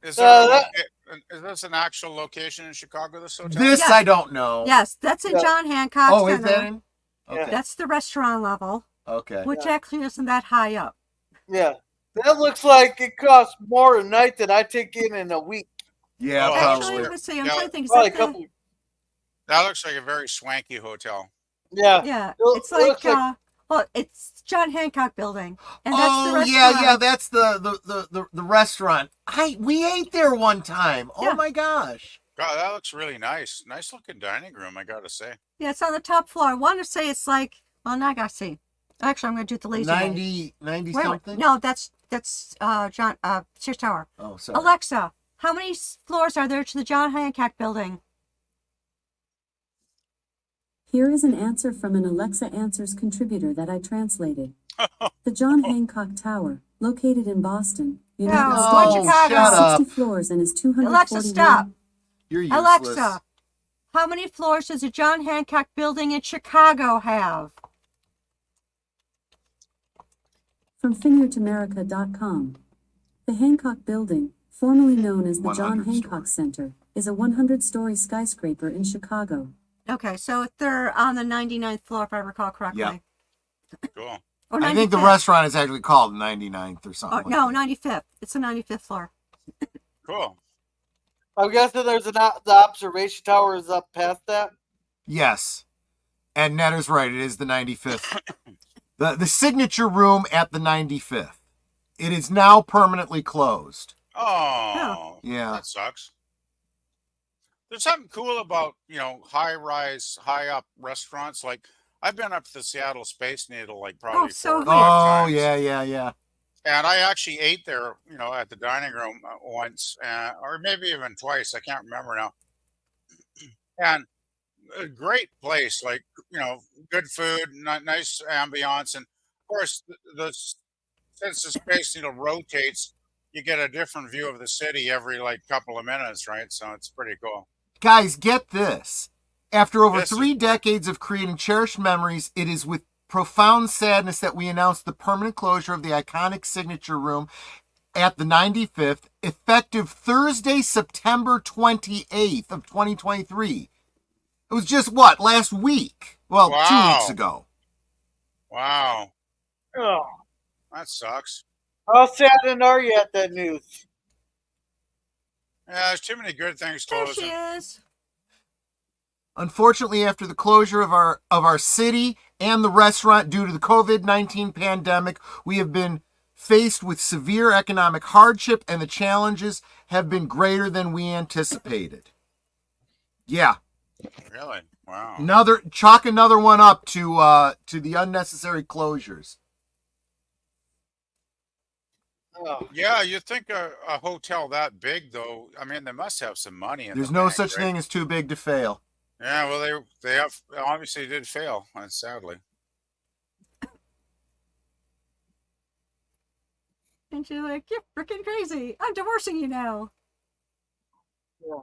Is this an actual location in Chicago, this hotel? This Yes. I don't know. Yes, that's in Yeah. John Hancock. Oh, is that in? Yeah. Okay. That's the restaurant level, Okay. which actually isn't that high up. Yeah. That looks like it costs more a night than I take in a week. Yeah, Oh, Actually, probably. let's see. I'm Yeah. trying to think. Is Probably a that the, couple. That looks like a very swanky hotel. Yeah. yeah, It it's looks like, well, it's John Hancock building, and that's the Oh restaurant. yeah, that's the restaurant. We ate there one time. Oh Yeah. my gosh. God, that looks really nice. Nice looking dining room, I gotta say. Yeah, it's on the top floor. I want to say it's like, well, now I gotta see. Actually, I'm gonna do it the lazy way. 90 Wait, something. no, that's John Sears Tower. Oh, sorry. Alexa, how many floors are there to the John Hancock building? Here is an answer from an Alexa Answers contributor that I translated. The John Hancock Tower, located in Boston, United No, States, Chicago. shut has up. 60 floors and is 241. Alexa, stop. You're useless. Alexa, how many floors does the John Hancock building in Chicago have? From FinYourTomerica.com. The Hancock Building, formerly known as the John 100 Hancock Center, is a 100-story skyscraper in Chicago. Okay, so they're on the 99th floor, if I recall correctly. Yeah. Cool. Or I think the 95th. restaurant is actually called 99th or Oh, something. no, like that. 95th. It's the 95th floor. Cool. I'm guessing the observation tower is up past that. Yes. And Netter's right. It is the 95th. the signature room at the 95th. It is now permanently closed. Oh, Yeah. that sucks. There's something cool about, high-rise, high-up restaurants. Like, I've been up to the Seattle Space Needle, like, probably so 4 or weird. 5 Oh, times. yeah. And I actually ate there, at the dining room once, or maybe even twice. I can't remember now. And a great place, like, good food, nice ambiance. And, of course, since the Space Needle rotates, you get a different view of the city every, couple of minutes, right? So it's pretty cool. Guys, get this. After over This is- 3 decades of creating cherished memories, it is with profound sadness that we announce the permanent closure of the iconic signature room at the 95th, effective Thursday, September 28th of 2023. It was just last week? Well, 2 weeks Wow. ago. Wow. Oh. That sucks. How saddened are you at that news? Yeah, there's too many good things There she closing. is. Unfortunately, after the closure of our city and the restaurant due to the COVID-19 pandemic, we have been faced with severe economic hardship, and the challenges have been greater than we anticipated. Yeah, Really? Wow. another one up to the unnecessary closures. Oh. Yeah, you think a hotel that big, though? I mean, they must have some money in There's the no bank, such right? thing as too big to fail. Yeah, well, they have obviously did fail, sadly. And she's like, "You're freaking crazy. I'm divorcing you now." Yeah.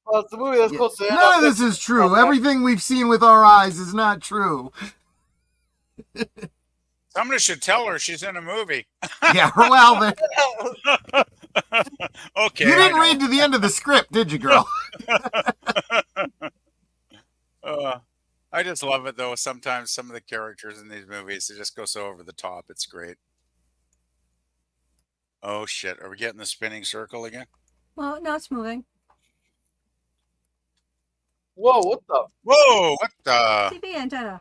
Well, it's a movie that's supposed to end None up of this next is true. week. Everything we've seen with our eyes is not true. Somebody should tell her she's in a movie. Yeah, well, then. Okay, You didn't I know. read to the end of the script, did you, girl? I just love it, though. Sometimes some of the characters in these movies, they just go so over the top. It's great. Oh, shit. Are we getting the spinning circle again? Well, now it's moving. Whoa, what the? Whoa, what the? TV antenna.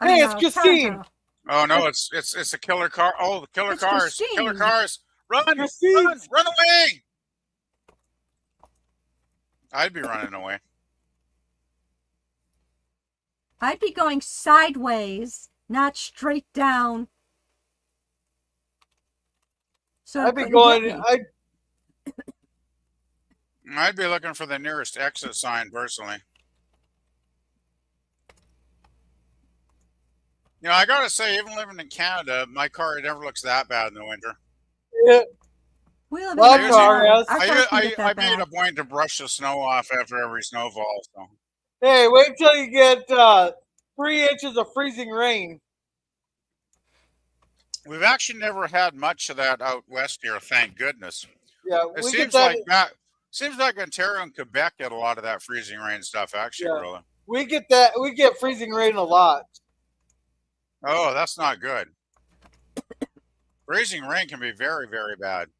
Hey, it's tower Christine. antenna. Oh, no, it's a killer car. Oh, the killer It's cars. Killer Christine. cars. Run, Christine. run away. I'd be running away. I'd be going sideways, not straight down. So it I'd be couldn't going. get me. I'd be looking for the nearest exit sign, personally. You know, I gotta say, even living in Canada, my car never looks that bad in the winter. Yeah. We live Well, in car Canada. has- Our cars can get I that made bad. a point to brush the snow off after every snowfall. So Hey, wait till you get 3 inches of freezing rain. we've actually never had much of that out west here, thank goodness. Yeah, It we get seems that. like that. Seems like Ontario and Quebec get a lot of that freezing rain stuff. Actually, Yeah. really. We get that. We get freezing rain a lot. Oh, that's not good. Freezing rain can be very, very bad.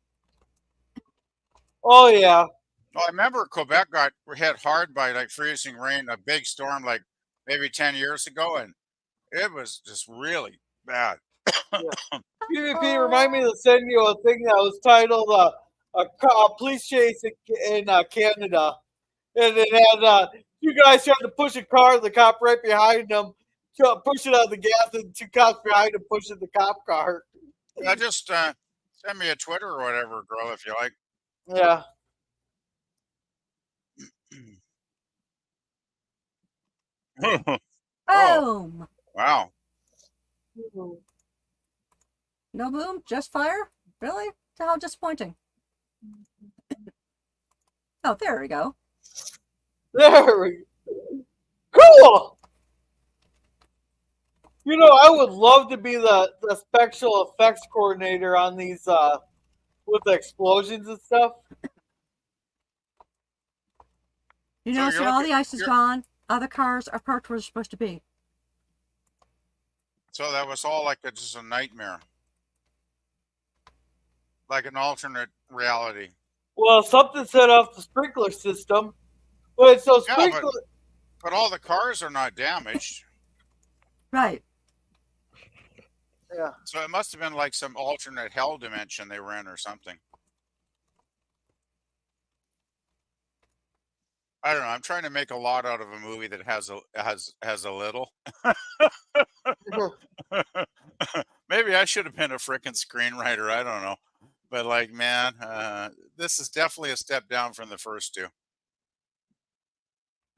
Oh yeah. Well, I remember Quebec got hit hard by like freezing rain, a big storm, like maybe 10 years ago, and it was just really bad. PvP remind me to send you a thing that was titled a police chase in Canada, and it had two guys trying to push a car, the cop right behind them, pushing out the gas, and two cops behind him pushing the cop car. Yeah, just send me a Twitter or whatever, girl, if you like. Yeah. Oh, Boom. wow. No boom, just fire? Really? How disappointing. Oh, there we go. There we go. Cool. You know, I would love to be the special effects coordinator on these with the explosions and stuff. You So notice you're that all looking- the ice is you're- gone. Other cars are parked where they're supposed to be. So that was all like just a nightmare, like an alternate reality. Well, something set off the sprinkler system, but so Yeah, sprinkler. but all the cars are not damaged. Right. Yeah. So it must have been like some alternate hell dimension they were in or something. I don't know. I'm trying to make a lot out of a movie that has a little. Maybe I should have been a frickin' screenwriter. I don't know. But like, man, this is definitely a step down from the first two.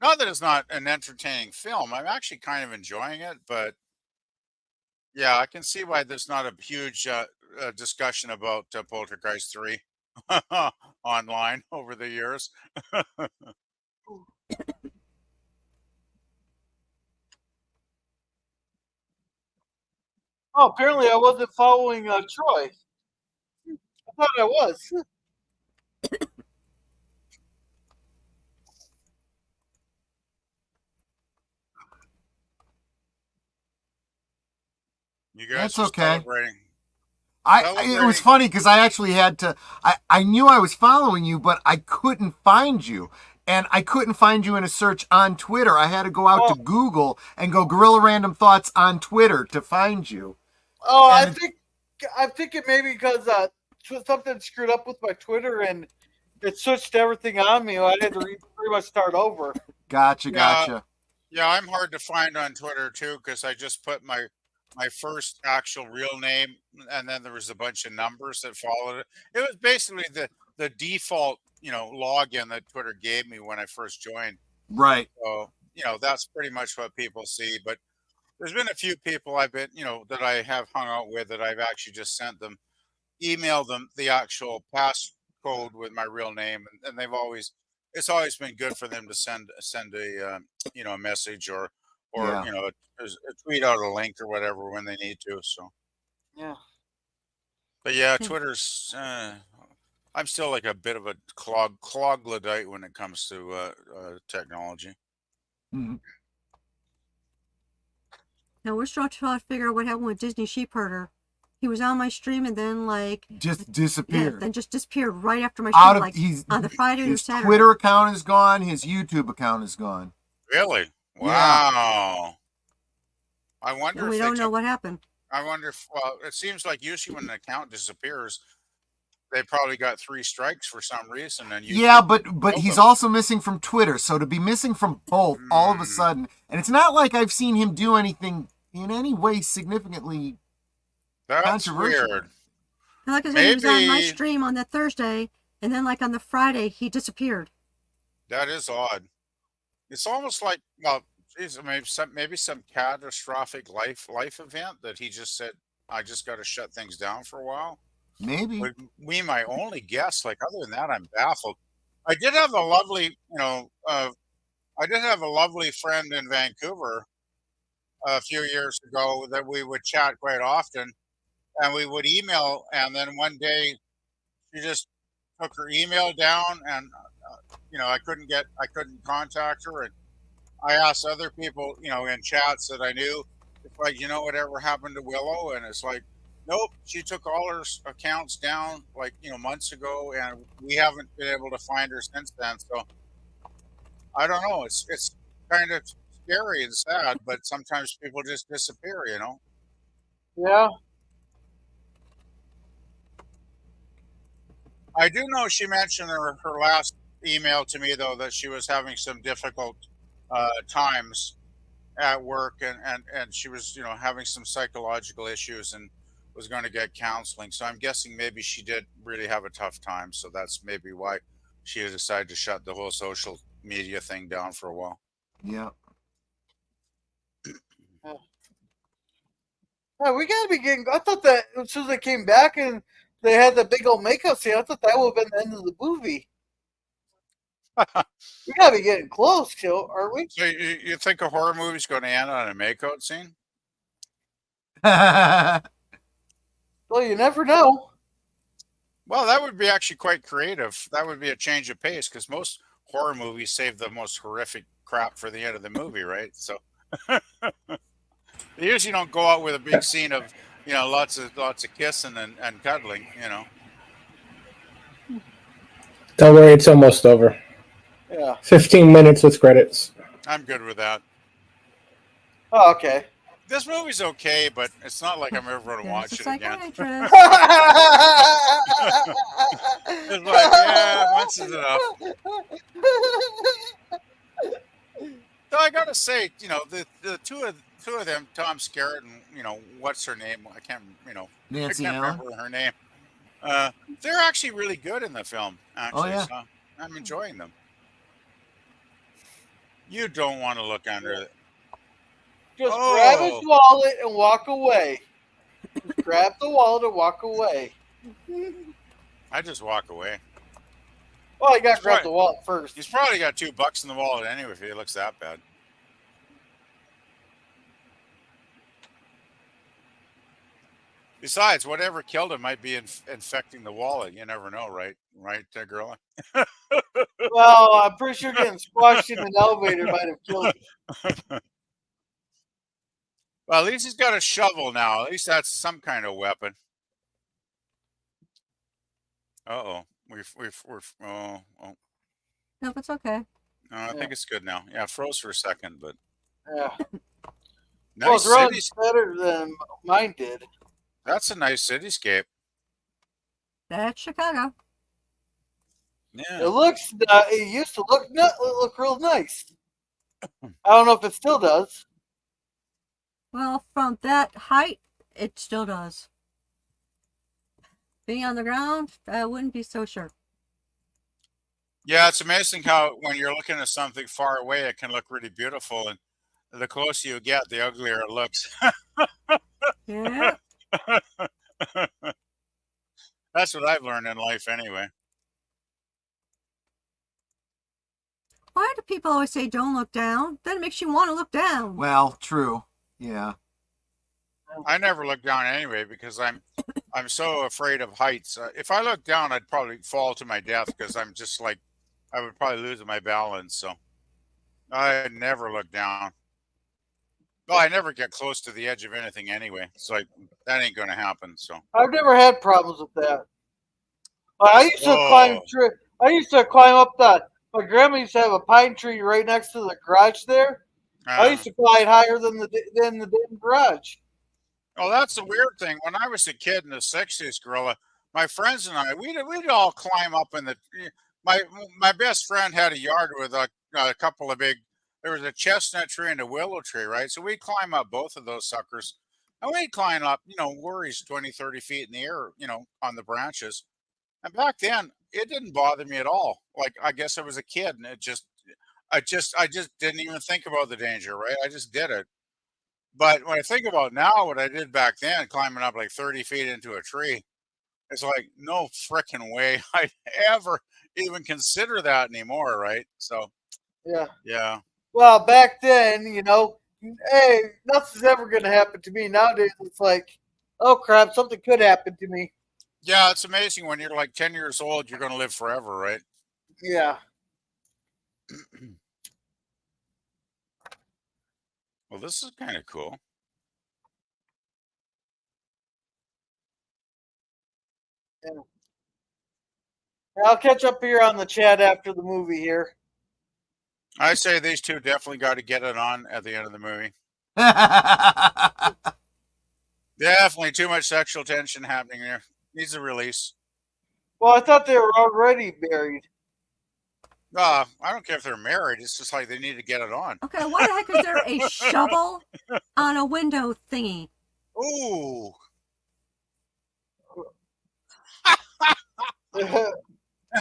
Not that it's not an entertaining film. I'm actually kind of enjoying it, but yeah, I can see why there's not a huge discussion about Poltergeist 3 online over the years. Oh, apparently I wasn't following Troy. I thought I was. You guys That's are okay. celebrating. It was funny because I actually had to. I knew I was following you, but I couldn't find you, and I couldn't find you in a search on Twitter. I had to go out to Google and go Gorilla Random Thoughts on Twitter to find you. Oh, And I'm thinking maybe because something screwed up with my Twitter and it switched everything on me. I had to pretty much start over. Gotcha. Yeah, I'm hard to find on Twitter too because I just put my first actual real name, and then there was a bunch of numbers that followed it. It was basically the default, login that Twitter gave me when I first joined. Right. So, that's pretty much what people see. But there's been a few people I've been, that I have hung out with that I've actually just emailed them the actual passcode with my real name, and it's always been good for them to send a a message or Yeah. tweet out a link or whatever when they need to. So Yeah. but yeah, Twitter's I'm still like a bit of a cloglodyte when it comes to technology. Mhm. Now we're still trying to figure out what happened with Disney Sheepherder. He was on my stream and then Just disappeared. then just disappeared right after my stream. He's on the Friday or his Saturday. Twitter account is gone. His YouTube account is gone. Really? Yeah. Wow. I wonder And if we don't know what happened. I wonder if, well, it seems like usually when an account disappears, they probably got 3 strikes for some reason. And Yeah, but he's also missing from Twitter. So to be missing from both all of a sudden, and it's not like I've seen him do anything in any way significantly controversial. Weird. And like I said, he was on my stream on that Thursday, and then on the Friday, he disappeared. That is odd. It's almost like, well, geez, maybe some catastrophic life event that he just said, I just got to shut things down for a while. Maybe. Would be my only guess. Like, other than that, I'm baffled. I did have a lovely, friend in Vancouver a few years ago that we would chat quite often, and we would email. And then one day, she just took her email down, and I couldn't contact her. And I asked other people, in chats that I knew, it's like, whatever happened to Willow? And it's like, nope, she took all her accounts down months ago, and we haven't been able to find her since then. So I don't know. It's kind of scary and sad, but sometimes people just disappear, Yeah. I do know she mentioned her last email to me, though, that she was having some difficult times at work, and she was having some psychological issues and was going to get counseling. So I'm guessing maybe she did really have a tough time, so that's maybe why she decided to shut the whole social media thing down for a while. Yeah. Yeah, we gotta be getting. I thought that as soon as they came back and they had the big old makeup scene, I thought that would have been the end of the movie. We gotta be getting close, aren't we? So you think a horror movie's going to end on a makeout scene? Well, you never know. Well, that would be actually quite creative. That would be a change of pace, because most horror movies save the most horrific crap for the end of the movie, right? So they usually don't go out with a big scene of lots of kissing and cuddling. Don't worry, it's almost over. Yeah. 15 minutes with credits. I'm good with that. Oh, okay. This movie's okay, but it's not like I'm ever going to watch it again. It's like, yeah, once is enough. So I gotta say, the two of them, Tom Skerritt and what's her name? I can't Nancy I can't Allen? remember her name. They're actually really good in the film. Actually, yeah. so I'm enjoying them. You don't want to look under it. Just grab his wallet and walk away. Just grab the wallet and walk away. I just walk away. Well, you got to grab the wallet first. He's probably got $2 in the wallet anyway if he looks that bad. Besides, whatever killed him might be infecting the wallet. You never know, right? Right, girl? Well, I'm pretty sure getting squashed in an elevator might have killed him. Well, at least he's got a shovel now. At least that's some kind of weapon. Uh-oh. Oh. No, it's okay. No, I think it's good now. Yeah, froze for a second, but Yeah. nice Well, it's running city. better than mine did. That's a nice cityscape. That's Chicago. Yeah. It looks. It used to look real nice. I don't know if it still does. Well, from that height, it still does. Being on the ground, I wouldn't be so sure. Yeah, it's amazing how when you're looking at something far away, it can look really beautiful, and the closer you get, the uglier it looks. Yeah. That's what I've learned in life, anyway. Why do people always say don't look down? Then it makes you want to look down. Well, true. Yeah. I never look down anyway because I'm so afraid of heights. If I look down, I'd probably fall to my death because I'm just like I would probably lose my balance. So I never look down. Well, I never get close to the edge of anything anyway. So that ain't going to happen. So I've never had problems with that. I used to Whoa. climb up the. My grandma used to have a pine tree right next to the garage there. I used to climb higher than the damn garage. Oh, that's the weird thing. When I was a kid in the '60s, Gorilla, my friends and I, we'd all climb up in the. My best friend had a yard with a couple of big. There was a chestnut tree and a willow tree, right? So we'd climb up both of those suckers, and we'd climb up, worries 20, 30 feet in the air, on the branches. And back then, it didn't bother me at all. Like I guess I was a kid, and I just didn't even think about the danger, right? I just did it. But when I think about now what I did back then, climbing up like 30 feet into a tree, it's like no freaking way I'd ever even consider that anymore, right? So Yeah. yeah. Well, back then, hey, nothing's ever going to happen to me. Nowadays, it's like, oh crap, something could happen to me. Yeah, it's amazing when you're like 10 years old, you're going to live forever, right? Yeah. Well, this is kind of cool. Yeah. I'll catch up here on the chat after the movie here. I say these two definitely got to get it on at the end of the movie. Definitely too much sexual tension happening there. Needs a release. Well, I thought they were already married. I don't care if they're married. It's just like they need to get it on. Okay, why the heck is there a shovel on a window thingy? Ooh.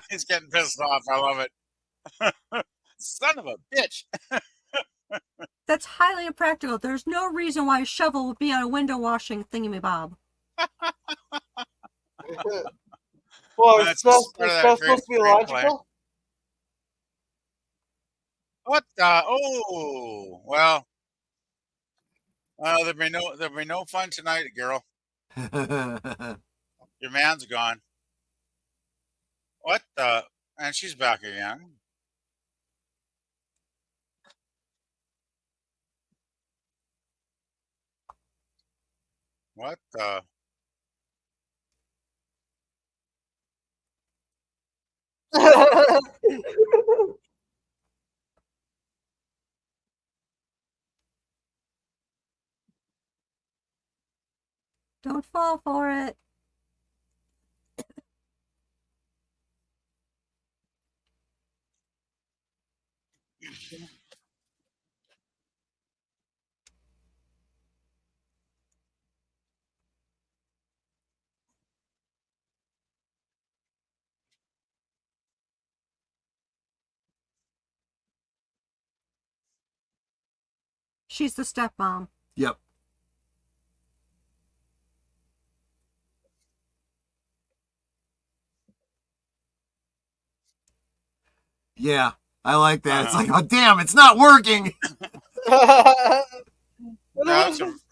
He's getting pissed off. I love it. Son of a bitch. That's highly impractical. There's no reason why a shovel would be on a window washing thingamabob. Well, it's supposed to be logical. What the? Oh, well. There'll be no fun tonight, girl. Your man's gone. What the? And she's back again. What the? Don't fall for it. She's the stepmom. Yep. Yeah, I like that. It's like, oh damn, it's not working. that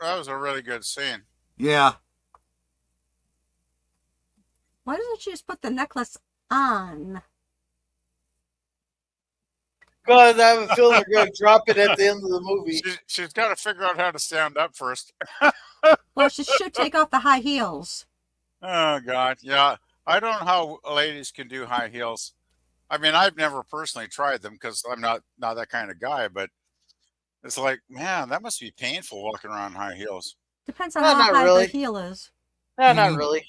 was a really good scene. Yeah. Why doesn't she just put the necklace on? Because I have a feeling they're going to drop it at the end of the movie. She's got to figure out how to stand up first. Well, she should take off the high heels. Oh God, yeah. I don't know how ladies can do high heels. I mean, I've never personally tried them because I'm not that kind of guy. But it's like, man, that must be painful walking around in high heels. Depends on No, how not high really. the heel is. No, You not need- really.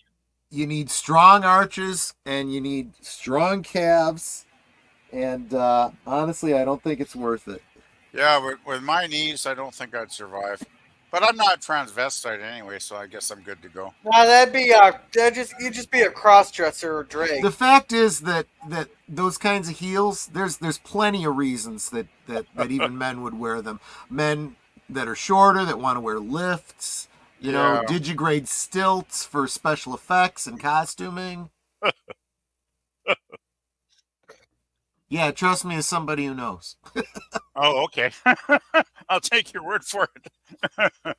You need strong arches and you need strong calves. And honestly, I don't think it's worth it. Yeah, but with my knees, I don't think I'd survive. But I'm not transvestite anyway, so I guess I'm good to go. No, you'd just be a cross-dresser or drag. The fact is that those kinds of heels, there's plenty of reasons that even men would wear them. Men that are shorter that want to wear lifts, you know, digigrade stilts for special effects and costuming. Yeah, trust me as somebody who knows. Oh, okay. I'll take your word for it.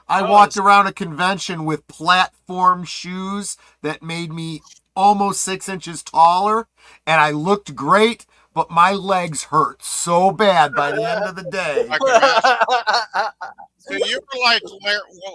I walked around a convention with platform shoes that made me almost 6 inches taller, and I looked great, but my legs hurt so bad by the end of the day. I can imagine. So you were like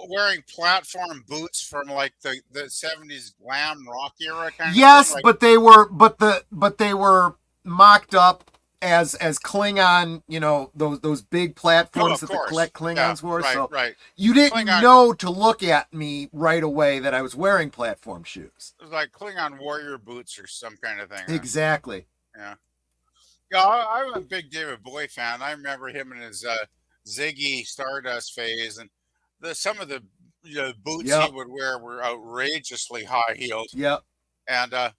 wearing platform boots from like the 70s glam rock era kind of thing? Yes, Like, but they were mocked up as Klingon, you know, those big platforms that course. the Klingons wore. Right, so right. you didn't Klingon- know to look at me right away that I was wearing platform shoes. It was like Klingon warrior boots or some kind of thing. Exactly. Yeah. Yeah, I'm a big David Bowie fan. I remember him in his Ziggy Stardust phase, and some of the boots he would wear were outrageously high heeled. Yep. And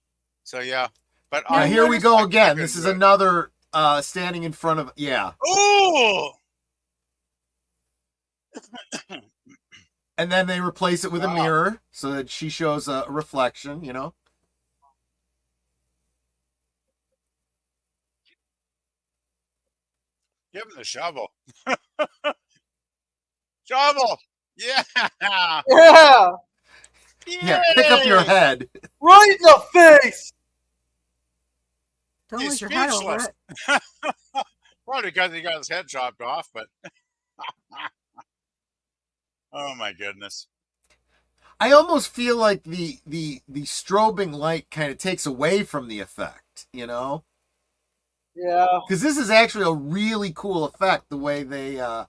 so yeah, but Now I here we go I again. couldn't This is do it. another standing in front of Ooh! and then they replace it with a Wow. mirror so that she shows a reflection, you know. Give him the shovel. Shovel! Yeah! Yeah, Yeah, pick up your Yay! head. right in the face. Don't He's lose your head over speechless. it. Probably because he got his head chopped off, but oh my goodness. I almost feel like the strobing light kind of takes away from the effect, you know? Yeah, Because this is actually a really cool effect, the way they, but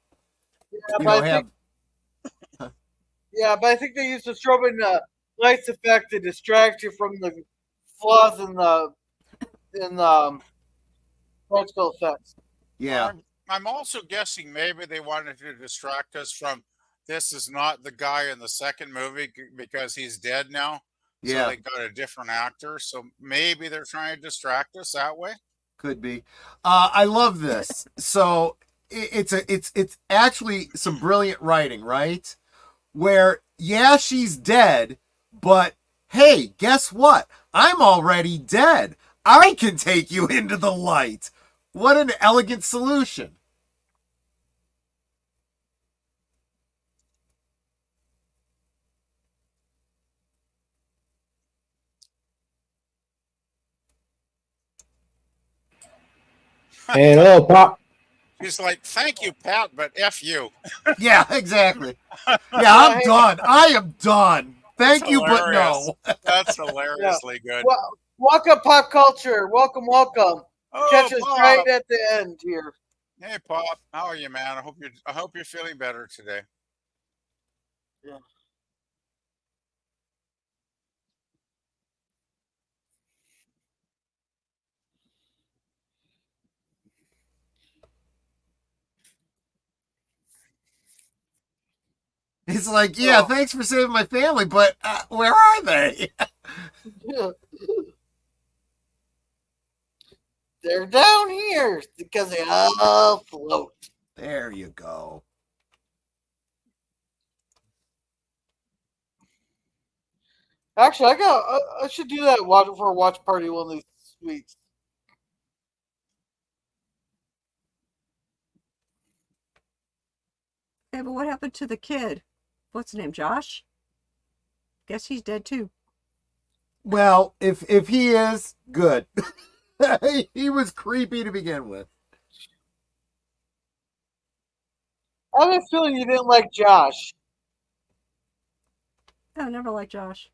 I think they used the strobing lights effect to distract you from the flaws in the practical effects. Yeah. I'm also guessing maybe they wanted to distract us from this is not the guy in the second movie because he's dead now. So Yeah. they got a different actor. So maybe they're trying to distract us that way. Could be. I love this. So it's actually some brilliant writing, right? Where, yeah, she's dead, but hey, guess what? I'm already dead. I can take you into the light. What an elegant solution. And oh, Pop. He's like, thank you, Pat, but F you. Yeah, exactly. Yeah, I'm done. I am done. Thank That's you, but hilarious. no. That's hilariously good. Welcome, pop culture. Welcome. Oh, Catch us Pop. right at the end here. Hey, Pop. How are you, man? I hope you're feeling better today. Yeah. It's like, yeah, thanks for saving my family, but where are they? They're down here because they all float. There you go. Actually, I should do that for a watch party one of these weeks. Hey, but what happened to the kid? What's his name, Josh? Guess he's dead too. Well, if he is, good. He was creepy to begin with. I have a feeling you didn't like Josh. I never liked Josh.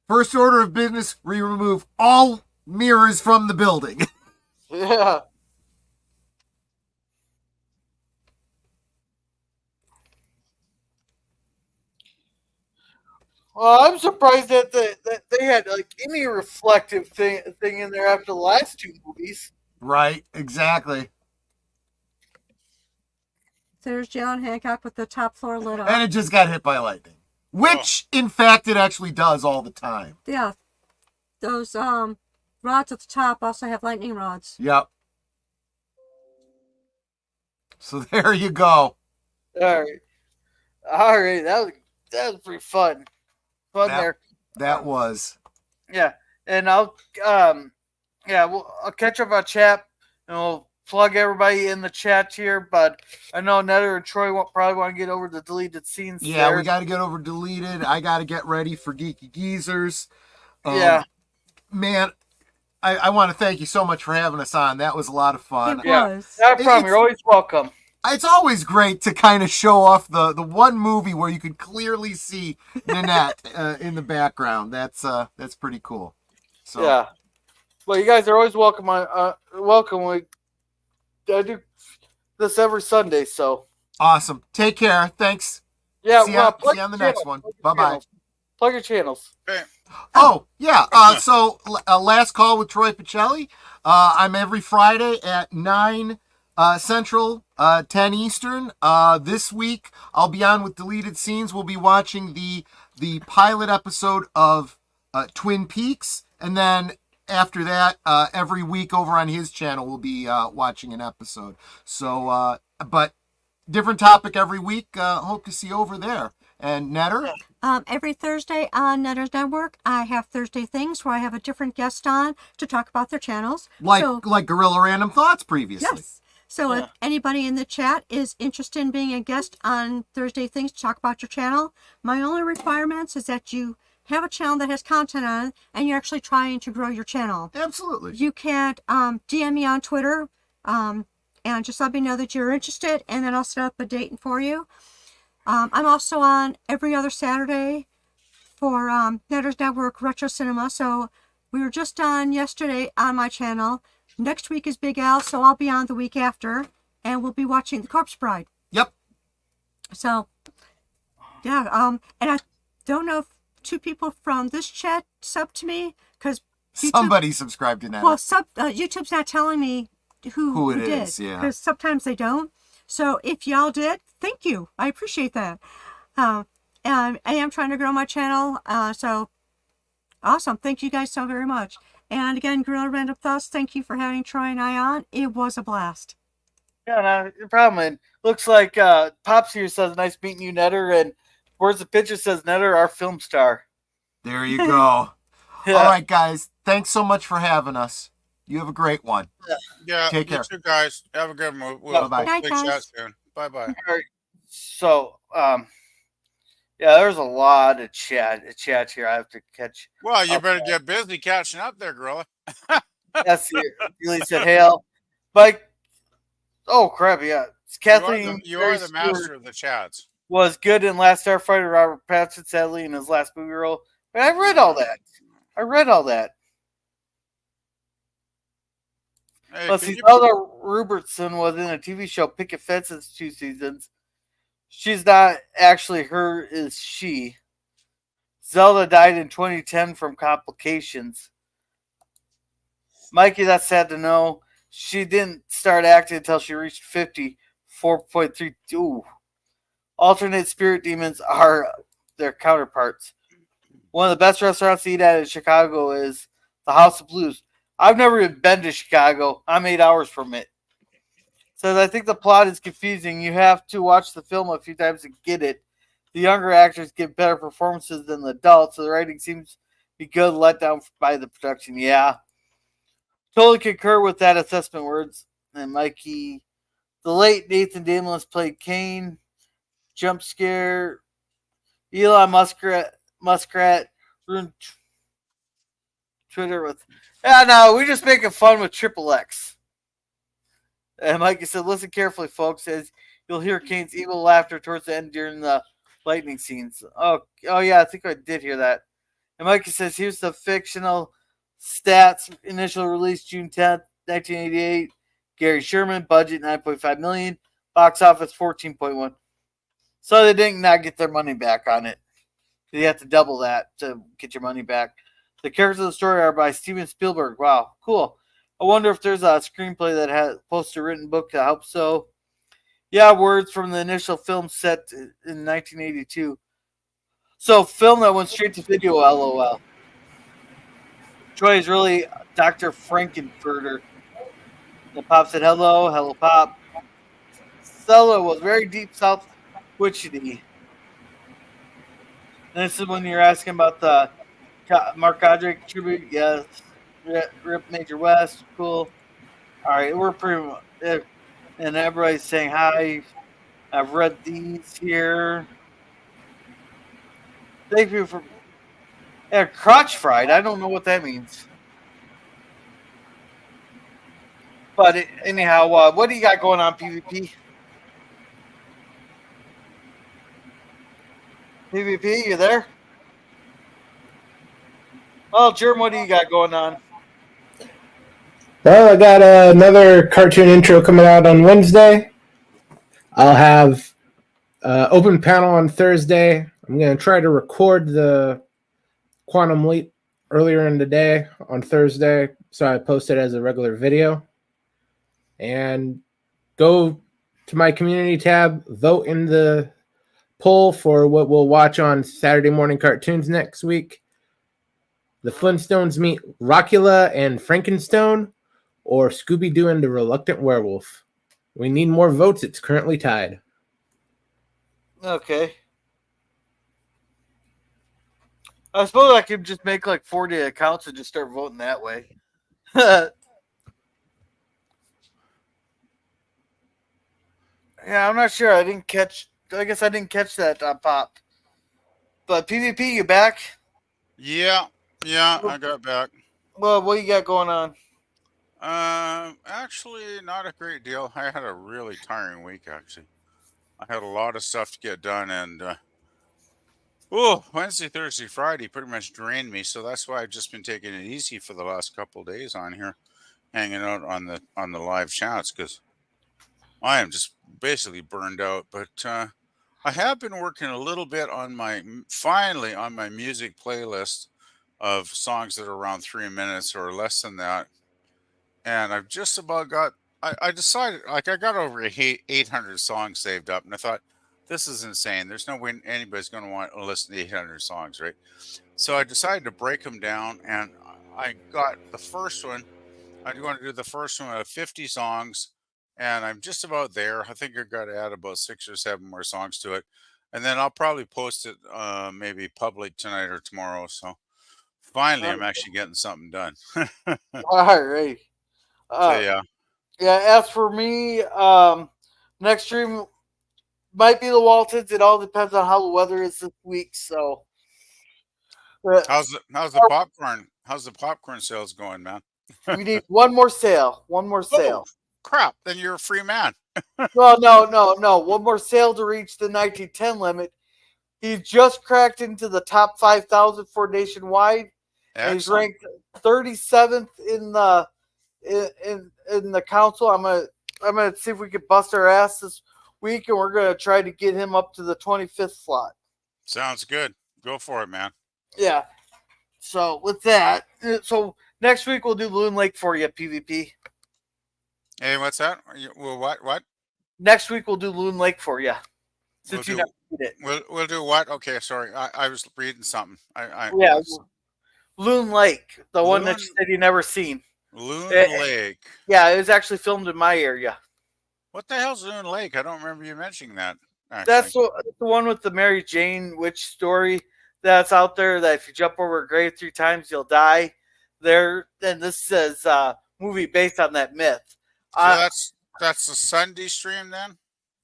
First order of business, we remove all mirrors from the building. Yeah. Well, I'm surprised that they had like any reflective thing in there after the last two movies. Right, exactly. So there's John Hancock with the top floor lit up. And it just got hit by lightning. Which, in fact, it actually does all the time. Yeah. Those rods at the top also have lightning rods. Yep. So there you go. All right, that was pretty fun. That was. Yeah, and I'll I'll catch up on chat and we'll plug everybody in the chat here. But I know Netter and Troy probably want to get over the deleted scenes. Yeah, there. we got to get over deleted. I got to get ready for Geeky Geezers. Yeah, man, I want to thank you so much for having us on. That was a lot of fun. It was. No problem. You're always welcome. It's always great to kind of show off the one movie where you could clearly see Nanette in the background. That's pretty cool. So yeah, well, you guys are always welcome. Welcome. I do this every Sunday, so awesome. Take care. Thanks. yeah. See you on the next one. Bye bye. Plug your channels. Okay. Oh yeah. So last call with Troy Pacelli. I'm every Friday at 9 Central, 10 Eastern. This week I'll be on with Deleted Scenes. We'll be watching the pilot episode of Twin Peaks, and then after that, every week over on his channel we'll be watching an episode. So, but different topic every week. Hope to see you over there. And Netter? Every Thursday on Netter's Network, I have Thursday Things where I have a different guest on to talk about their channels. Like Gorilla Random Thoughts previously. Yes. So if anybody in the chat is interested in being a guest on Thursday Things to talk about your channel, my only requirements is that you have a channel that has content on it and you're actually trying to grow your channel. Absolutely. You can't DM me on Twitter and just let me know that you're interested, and then I'll set up a date for you. I'm also on every other Saturday for Netter's Network Retro Cinema. So we were just on yesterday on my channel. Next week is Big Al, so I'll be on the week after, and we'll be watching The Corpse Bride. Yep. So, yeah, and I don't know if two people from this chat sub to me, because somebody subscribed to that. Well, YouTube's not telling me who it did, is, yeah. because sometimes they don't. So if y'all did, thank you. I appreciate that. And I am trying to grow my channel, so awesome. Thank you guys so very much. And again, Gorilla Random Thoughts, thank you for having Troy and I on. It was a blast. Yeah, no problem. And looks like Pops here says, nice meeting you, Netter. And Words of Picture says, Netter, our film star. There you go. Yeah. All right, guys. Thanks so much for having us. You have a great one. Yeah. Take care. You too, guys. Have a good one. We'll Bye-bye. Night, guys. chat soon. Bye-bye. All right. So, yeah, there's a lot of chat here I have to catch. Well, you better get busy catching up there, Gorilla. Yes, Julie said, hail. Mike, oh, crap, yeah. Kathleen. You are the master of the chats. Was good in Last Starfighter. Robert Pattinson, sadly, in his last movie role. But I read all that. Hey, Let's see. Zelda Robertson was in a TV show, Picket Fences, 2 seasons. She's not actually her, is she. Zelda died in 2010 from complications. Mikey, that's sad to know. She didn't start acting until she reached 50. 4.32. Alternate spirit demons are their counterparts. One of the best restaurants to eat at in Chicago is the House of Blues. I've never even been to Chicago. I'm 8 hours from it. Says, I think the plot is confusing. You have to watch the film a few times to get it. The younger actors give better performances than the adults, so the writing seems to be good, let down by the production. Yeah. Totally concur with that assessment, Words. And Mikey, the late Nathan Daniels played Kane. Jump scare. Eli Muskrat. Twitter with, yeah, no, we just making fun with Triple X. And Mikey said, listen carefully, folks, as you'll hear Kane's evil laughter towards the end during the lightning scenes. Oh yeah, I think I did hear that. And Mikey says, here's the fictional stats. Initial release June 10th, 1988. Gary Sherman, budget $9.5 million. Box office $14.1. So they did not get their money back on it. You have to double that to get your money back. The characters of the story are by Steven Spielberg. Wow, cool. I wonder if there's a screenplay that has poster-written book. I hope so. Yeah, words from the initial film set in 1982. So, film that went straight to video, LOL. Troy is really Dr. Frankenfurter. The Pop said, hello, Pop. Zelda was very deep south witchy. And this is when you're asking about the Mark Godric tribute. Yes. Rip Major West. Cool. All right, we're pretty much, and everybody's saying hi. I've read these here. Thank you for crotch fried. I don't know what that means. But anyhow, what do you got going on, PvP? PvP, you there? Well, Jerm, what do you got going on? Well, I got another cartoon intro coming out on Wednesday. I'll have open panel on Thursday. I'm going to try to record the Quantum Leap earlier in the day on Thursday, so I post it as a regular video. And go to my community tab, vote in the poll for what we'll watch on Saturday morning cartoons next week. The Flintstones meet Rockula and Frankenstone, or Scooby-Doo and the Reluctant Werewolf. We need more votes. It's currently tied. Okay. I suppose I could just make like 40 accounts and just start voting that way. Yeah, I'm not sure. I guess I didn't catch that Pop. But PvP, you back? Yeah, I got back. Well, what you got going on? Actually, not a great deal. I had a really tiring week, actually. I had a lot of stuff to get done, and Wednesday, Thursday, Friday pretty much drained me. So that's why I've just been taking it easy for the last couple of days on here, hanging out on the live chats, because I am just basically burned out. But I have been working a little bit on my music playlist of songs that are around 3 minutes or less than that. And I've just about got, I decided, like, I got over 800 songs saved up, and I thought, this is insane. There's no way anybody's going to want to listen to 800 songs, right? So I decided to break them down, and I got the first one. I'm going to do the first one of 50 songs, and I'm just about there. I think I've got to add about 6 or 7 more songs to it. And then I'll probably post it maybe public tonight or tomorrow. So finally, I'm actually getting something done. All right. So, yeah. Yeah, as for me, next stream might be the Waltons. It all depends on how the weather is this week. So, how's the popcorn? How's the popcorn sales going, man? We need one more sale. One more sale. Oh, crap! Then you're a free man. Well, no. One more sale to reach the 1910 limit. He's just cracked into the top 5,000 for nationwide. And he's ranked 37th in the in the council. I'm gonna see if we can bust our ass this week, and we're gonna try to get him up to the 25th slot. Sounds good. Go for it, man. Yeah. So with that, next week we'll do Loon Lake for you, PvP. Hey, what's that? Well, what? Next week we'll do Loon Lake for you. Since you never read it. We'll do what? Okay, sorry. I was reading something. Yeah. Loon Lake, the one that you said you never seen. Loon Lake. Yeah, it was actually filmed in my area. What the hell's Loon Lake? I don't remember you mentioning that. Actually. That's the one with the Mary Jane witch story that's out there, that if you jump over a grave 3 times, you'll die. And this is a movie based on that myth. So that's the Sunday stream then?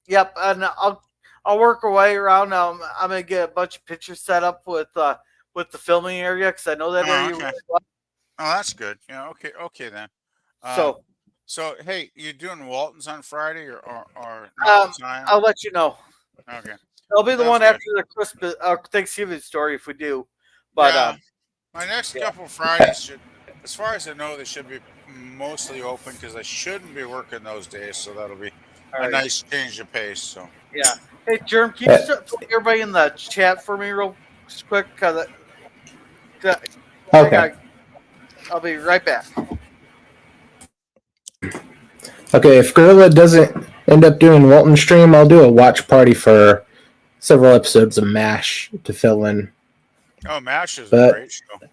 Yep, and I'll work our way around. I'm gonna get a bunch of pictures set up with the filming area, because I know that area really well. Oh, that's good. Yeah. Okay. Okay then. Um, So so hey, you doing Waltons on Friday or not in time? I'll let you know. Okay. I'll be the Sounds one good. after the Christmas Thanksgiving story if we do. But Yeah. My next yeah. couple Fridays should, as far as I know, they should be mostly open because I shouldn't be working those days. So that'll be All a right. nice change of pace. So Yeah. Hey, Germ, can you Uh, just put everybody in the chat for me real quick? Cause I okay. got. I'll be right back. Okay, if Gorilla doesn't end up doing Walton stream, I'll do a watch party for several episodes of MASH to fill in. oh, MASH is a But great show.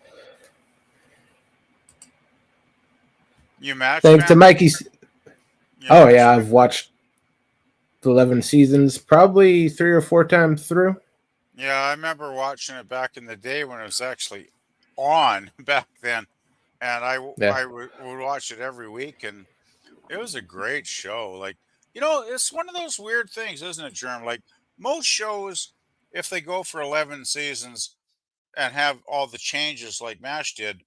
You MASH thanks to fan? Mikey's. You Oh, MASH yeah, fan? I've watched 11 seasons, probably 3 or 4 times through. Yeah, I remember watching it back in the day when it was actually on back then, and Yeah. would watch it every week, and it was a great show. Like, you know, it's one of those weird things, isn't it, Germ? Like most shows, if they go for 11 seasons and have all the changes like MASH did,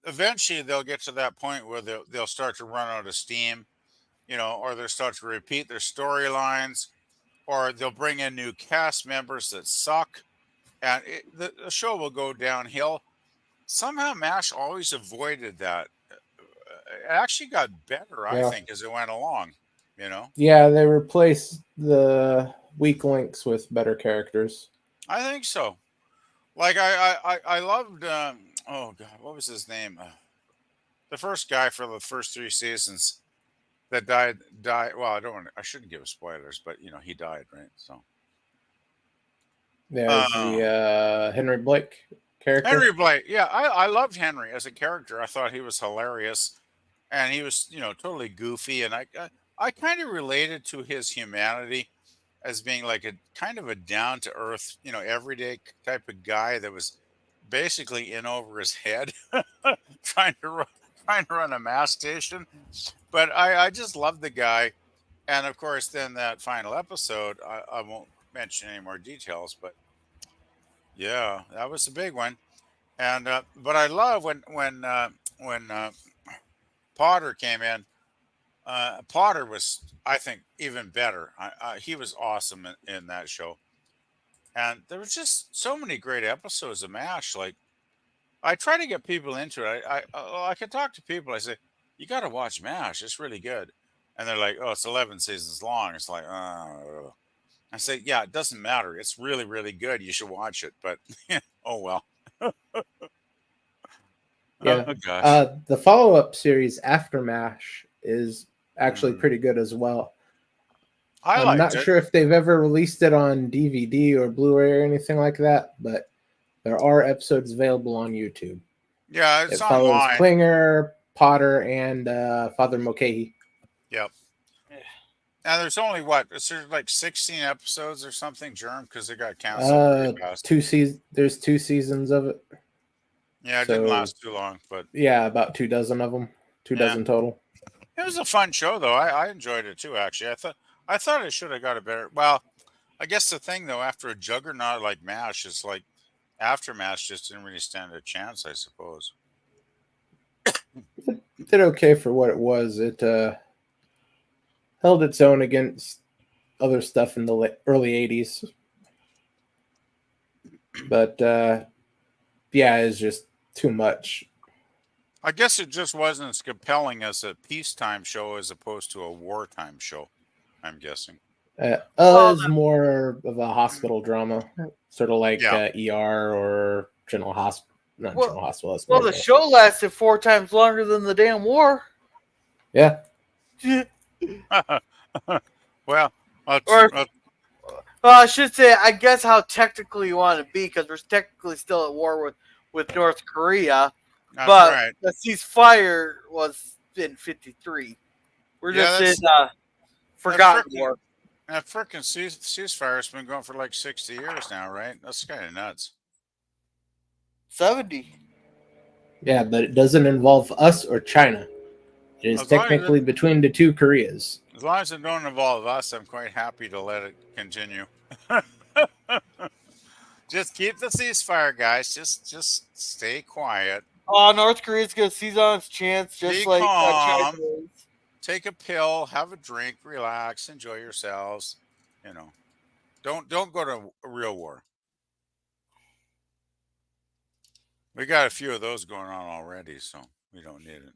eventually they'll get to that point where they'll start to run out of steam, you know, or they'll start to repeat their storylines, or they'll bring in new cast members that suck, and the show will go downhill. Somehow MASH always avoided that. It actually got better, I Yeah. think, as it went along. You know, Yeah, they replaced the weak links with better characters. I think so. Like I loved. Oh God, what was his name? The first guy for the first 3 seasons that died. Well, I don't. I shouldn't give spoilers, but you know he died, right? So. There's Uh, the Henry Blake character. Henry Blake. Yeah, I loved Henry as a character. I thought he was hilarious, and he was, you know, totally goofy, and I kind of related to his humanity as being like a kind of a down to earth, you know, everyday type of guy that was basically in over his head, trying to run, trying to run a mass station. But I just loved the guy, and of course, then that final episode, I won't mention any more details, but yeah, that was a big one. And but I love when Potter came in. Potter was, I think, even better. He was awesome in that show, and there was just so many great episodes of MASH. Like I try to get people into it. I can talk to people. I say you got to watch MASH. It's really good, and they're like, oh, it's 11 seasons long. It's like, I say, yeah, it doesn't matter. It's really really good. You should watch it. But oh well. Yeah. Oh gosh. The follow up series after MASH is actually Mm. pretty good as well. I I'm liked not it. sure if they've ever released it on DVD or Blu ray or anything like that, but there are episodes available on YouTube. Yeah, It it's follows online. Klinger, Potter, and Father Mulcahy. Yep. And there's only what? Is there like 16 episodes or something, Germ? Because it got canceled pretty fast. There's 2 seasons of it. Yeah, it didn't So last too long, but yeah, about 2 dozen of them. Two yeah, dozen total. it was a fun show though. I enjoyed it too. Actually, I thought it should have got a better. Well, I guess the thing though, after a juggernaut like MASH, it's like after MASH just didn't really stand a chance, I suppose. It did okay for what it was. It held its own against other stuff in the early 80s. But yeah, it's just too much. I guess it just wasn't as compelling as a peacetime show as opposed to a wartime show. I'm guessing. It's more of a hospital drama, sort of like Yeah. ER or General Hospital. Not Well- General Hospital. That's Well, more the of a- show lasted 4 times longer than the damn war. Yeah. Well, Or- Well, I should say, I guess how technically you want to be, because we're technically still at war with North Korea. that's But right. the ceasefire was in 53. We're Yeah, just in forgotten frickin- war. That frickin' ceasefire's been going for like 60 years now, right? That's kind of nuts. 70. Yeah, but it doesn't involve us or China. It is As long as technically between the two Koreas. As long as it don't involve us, I'm quite happy to let it continue. Just keep the ceasefire, guys. Just stay quiet. North Korea's gonna seize on its chance, just Be like calm. China is. Take a pill, have a drink, relax, enjoy yourselves. You know, don't go to a real war. We got a few of those going on already, so we don't need it.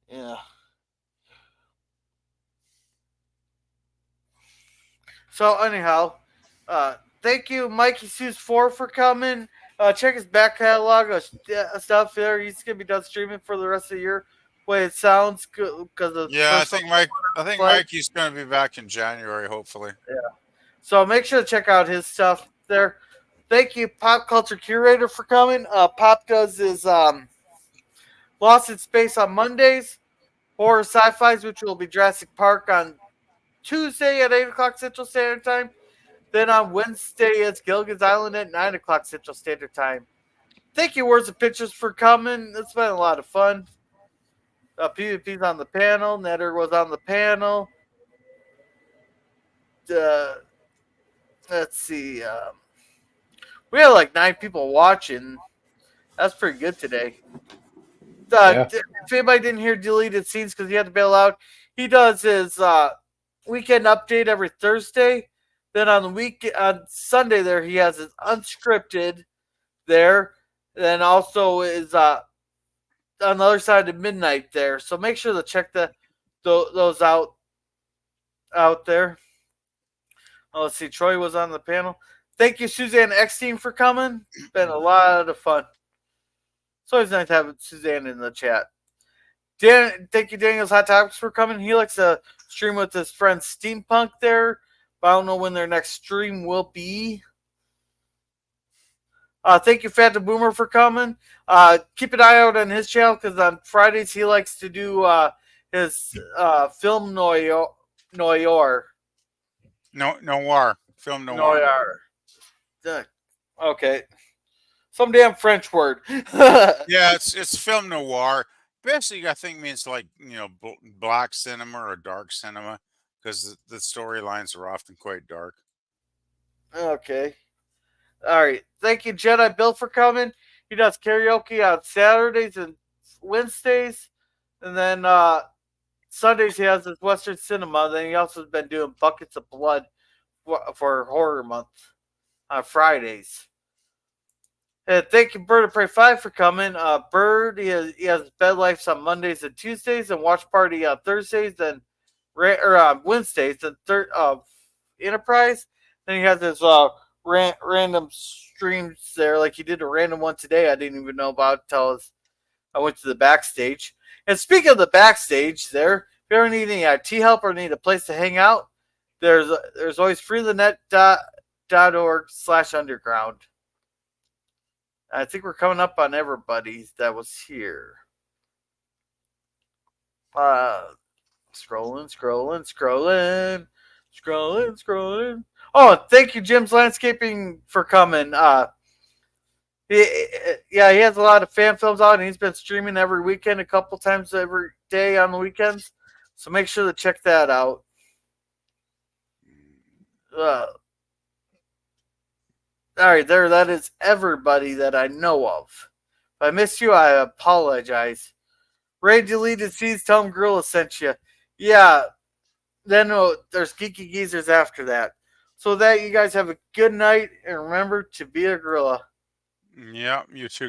Yeah. So anyhow, thank you, Mikey Seuss 4 for coming. Check his back catalog of stuff there. He's gonna be done streaming for the rest of the year. Way it sounds good because of Yeah, I think like. Mikey's going to be back in January, hopefully. Yeah. So make sure to check out his stuff there. Thank you, Pop Culture Curator, for coming. Pop does his Lost in Space on Mondays, Horror Sci-Fis, which will be Jurassic Park on Tuesday at 8 o'clock Central Standard Time. Then on Wednesday, it's Gilligan's Island at 9 o'clock Central Standard Time. Thank you, Words of Pictures, for coming. It's been a lot of fun. PvP's on the panel. Netter was on the panel. Let's see. We had like 9 people watching. That's pretty good today. If anybody didn't hear deleted scenes because he had to bail out, he does his weekend update every Thursday. Then on Sunday there he has his unscripted there. Then also is on the other side of midnight there. So make sure to check those out there. Oh, let's see. Troy was on the panel. Thank you, Suzanne Eckstein, for coming. It's been a lot of fun. It's always nice to have Suzanne in the chat. Thank you, Daniel's Hot Topics, for coming. He likes to stream with his friend Steampunk there, but I don't know when their next stream will be. Thank you, Phantom Boomer, for coming. Keep an eye out on his channel because on Fridays he likes to do his film noir. Noir. Film noir. Okay. Some damn French word. Yeah, it's film noir. Basically, I think means like, black cinema or dark cinema because the storylines are often quite dark. Okay. All right. Thank you, Jedi Bill, for coming. He does karaoke on Saturdays and Wednesdays. And then Sundays he has his Western cinema. Then he also has been doing Buckets of Blood for Horror Month on Fridays. And thank you, Bird of Prey 5, for coming. Bird, he has Bed Life on Mondays and Tuesdays, and Watch Party on Thursdays and on Wednesdays and Enterprise. Then he has his random streams there, like he did a random one today. I didn't even know about until I went to the backstage. And speaking of the backstage, there, if you ever need any IT help or need a place to hang out, there's always freethenet.org/underground. I think we're coming up on everybody that was here. Scrolling. Oh, thank you, Jim's Landscaping, for coming. He has a lot of fan films out, and he's been streaming every weekend, a couple times every day on the weekends. So make sure to check that out. All right, that is everybody that I know of. If I missed you, I apologize. Ray deleted C's, tell him Gorilla sent you. Yeah, then there's Geeky Geezers after that. So that you guys have a good night, and remember to be a gorilla. Yeah, you too.